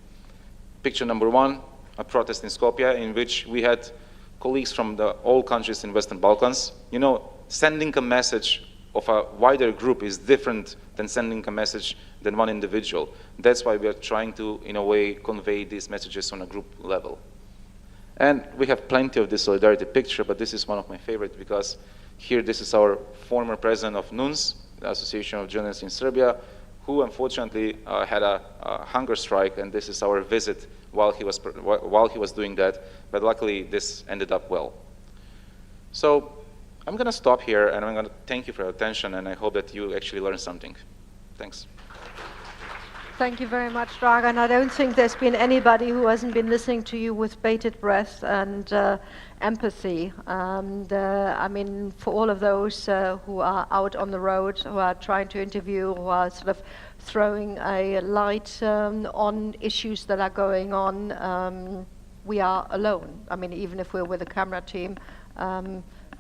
Picture number 1, a protest in Skopje in which we had colleagues from all countries in Western Balkans. You know, sending a message of a wider group is different than sending a message than one individual. That's why we are trying to, in a way, convey these messages on a group level. And we have plenty of this solidarity picture, but this is one of my favorites because here this is our former president of NUNS, the Association of Journalists in Serbia, who unfortunately had a hunger strike, and this is our visit while he was doing that, but luckily this ended up well. So I'm going to stop here, and I'm going to thank you for your attention, and I hope that you actually learned something. Thanks. Thank you very much, Dragan. I don't think there's been anybody who hasn't been listening to you with bated breath and empathy. And I mean, for all of those who are out on the road, who are trying to interview, who are sort of throwing a light on issues that are going on, we are alone. I mean, even if we're with a camera team,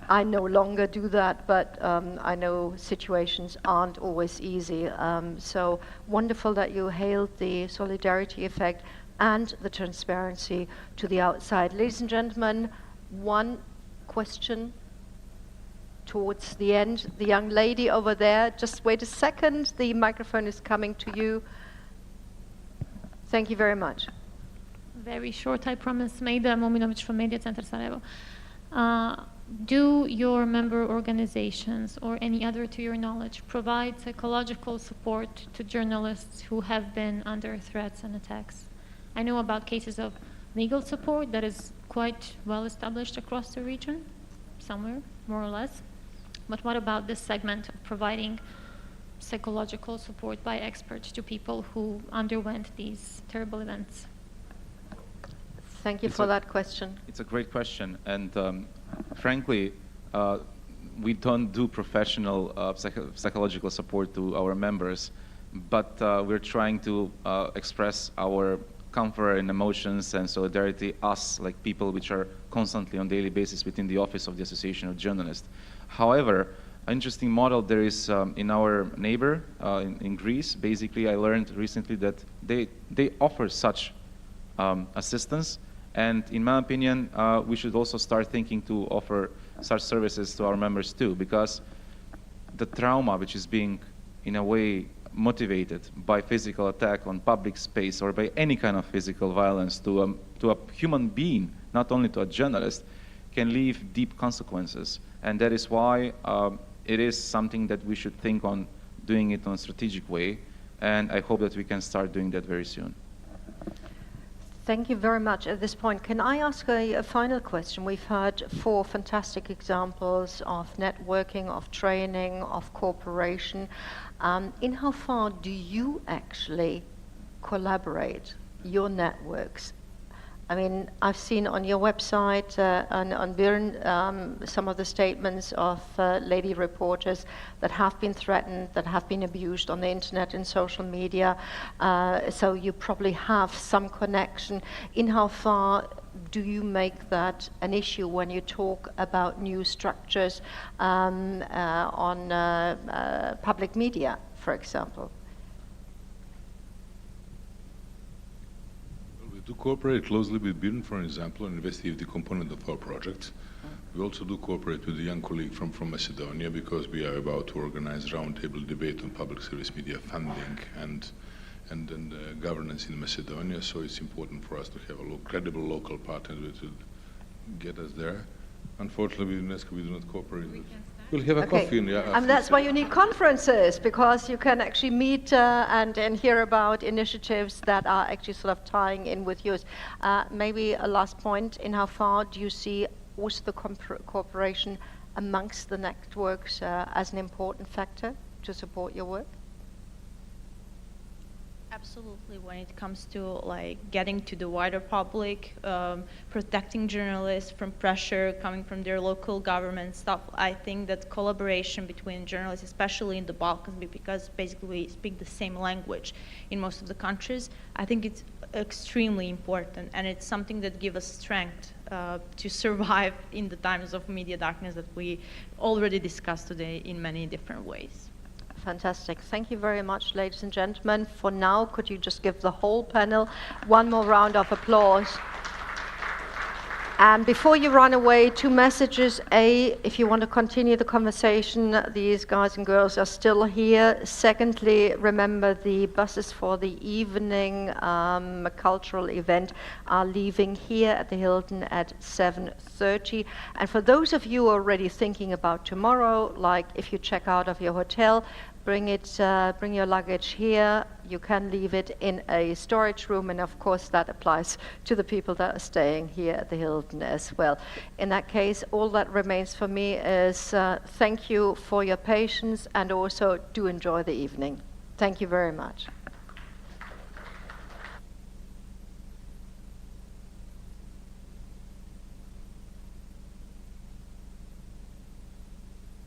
I no longer do that, but I know situations aren't always easy. So wonderful that you hailed the solidarity effect and the transparency to the outside. Ladies and gentlemen, one question towards the end. The young lady over there, just wait a second, the microphone is coming to you. Thank you very much. Very short, I promise. Meida Mominovic from Media Center Sarajevo. Do your member organizations or any other to your knowledge provide psychological support to journalists who have been under threats and attacks? I know about cases of legal support that is quite well established across the region, somewhere, more or less. But what about this segment of providing psychological support by experts to people who underwent these terrible events? Thank you for that question. It's a great question, and frankly, we don't do professional psychological support to our members, but we're trying to express our comfort and emotions and solidarity, us, like people which are constantly on daily basis within the office of the Association of Journalists. However, an interesting model there is in our neighbor in Greece. Basically, I learned recently that they offer such assistance. And in my opinion, we should also start thinking to offer such services to our members too, because the trauma which is being, in a way, motivated by physical attack on public space or by any kind of physical violence to a human being, not only to a journalist, can leave deep consequences. And that is why it is something that we should think on doing it in a strategic way. And I hope that we can start doing that very soon. Thank you very much. At this point, can I ask a final question? We've heard 4 fantastic examples of networking, of training, of cooperation. In how far do you actually collaborate, your networks? I mean, I've seen on your website, on Björn, some of the statements of lady reporters that have been threatened, that have been abused on the internet and social media. So you probably have some connection. In how far do you make that an issue when you talk about new structures on public media, for example? We do cooperate closely with Björn, for example, an investigative component of our project. We also do cooperate with a young colleague from Macedonia because we are about to organize roundtable debate on public service media funding and governance in Macedonia. So it's important for us to have a credible local partner to get us there. Unfortunately, with UNESCO, we do not cooperate with. We'll have a coffee. And that's why you need conferences, because you can actually meet and hear about initiatives that are actually sort of tying in with yours. Maybe a last point, in how far do you see also the cooperation amongst the networks as an important factor to support your work? Absolutely, when it comes to like getting to the wider public, protecting journalists from pressure coming from their local government stuff, I think that collaboration between journalists, especially in the Balkans, because basically we speak the same language in most of the countries, I think it's extremely important, and it's something that gives us strength to survive in the times of media darkness that we already discussed today in many different ways. Fantastic. Thank you very much, ladies and gentlemen. For now, could you just give the whole panel one more round of applause? And before you run away, 2 messages. A, if you want to continue the conversation, these guys and girls are still here. Secondly, remember the buses for the evening cultural event are leaving here at the Hilton at 7:30. And for those of you already thinking about tomorrow, like if you check out of your hotel, bring your luggage here. You can leave it in a storage room, and of course that applies to the people that are staying here at the Hilton as well. In that case, all that remains for me is thank you for your patience, and also do enjoy the evening. Thank you very much.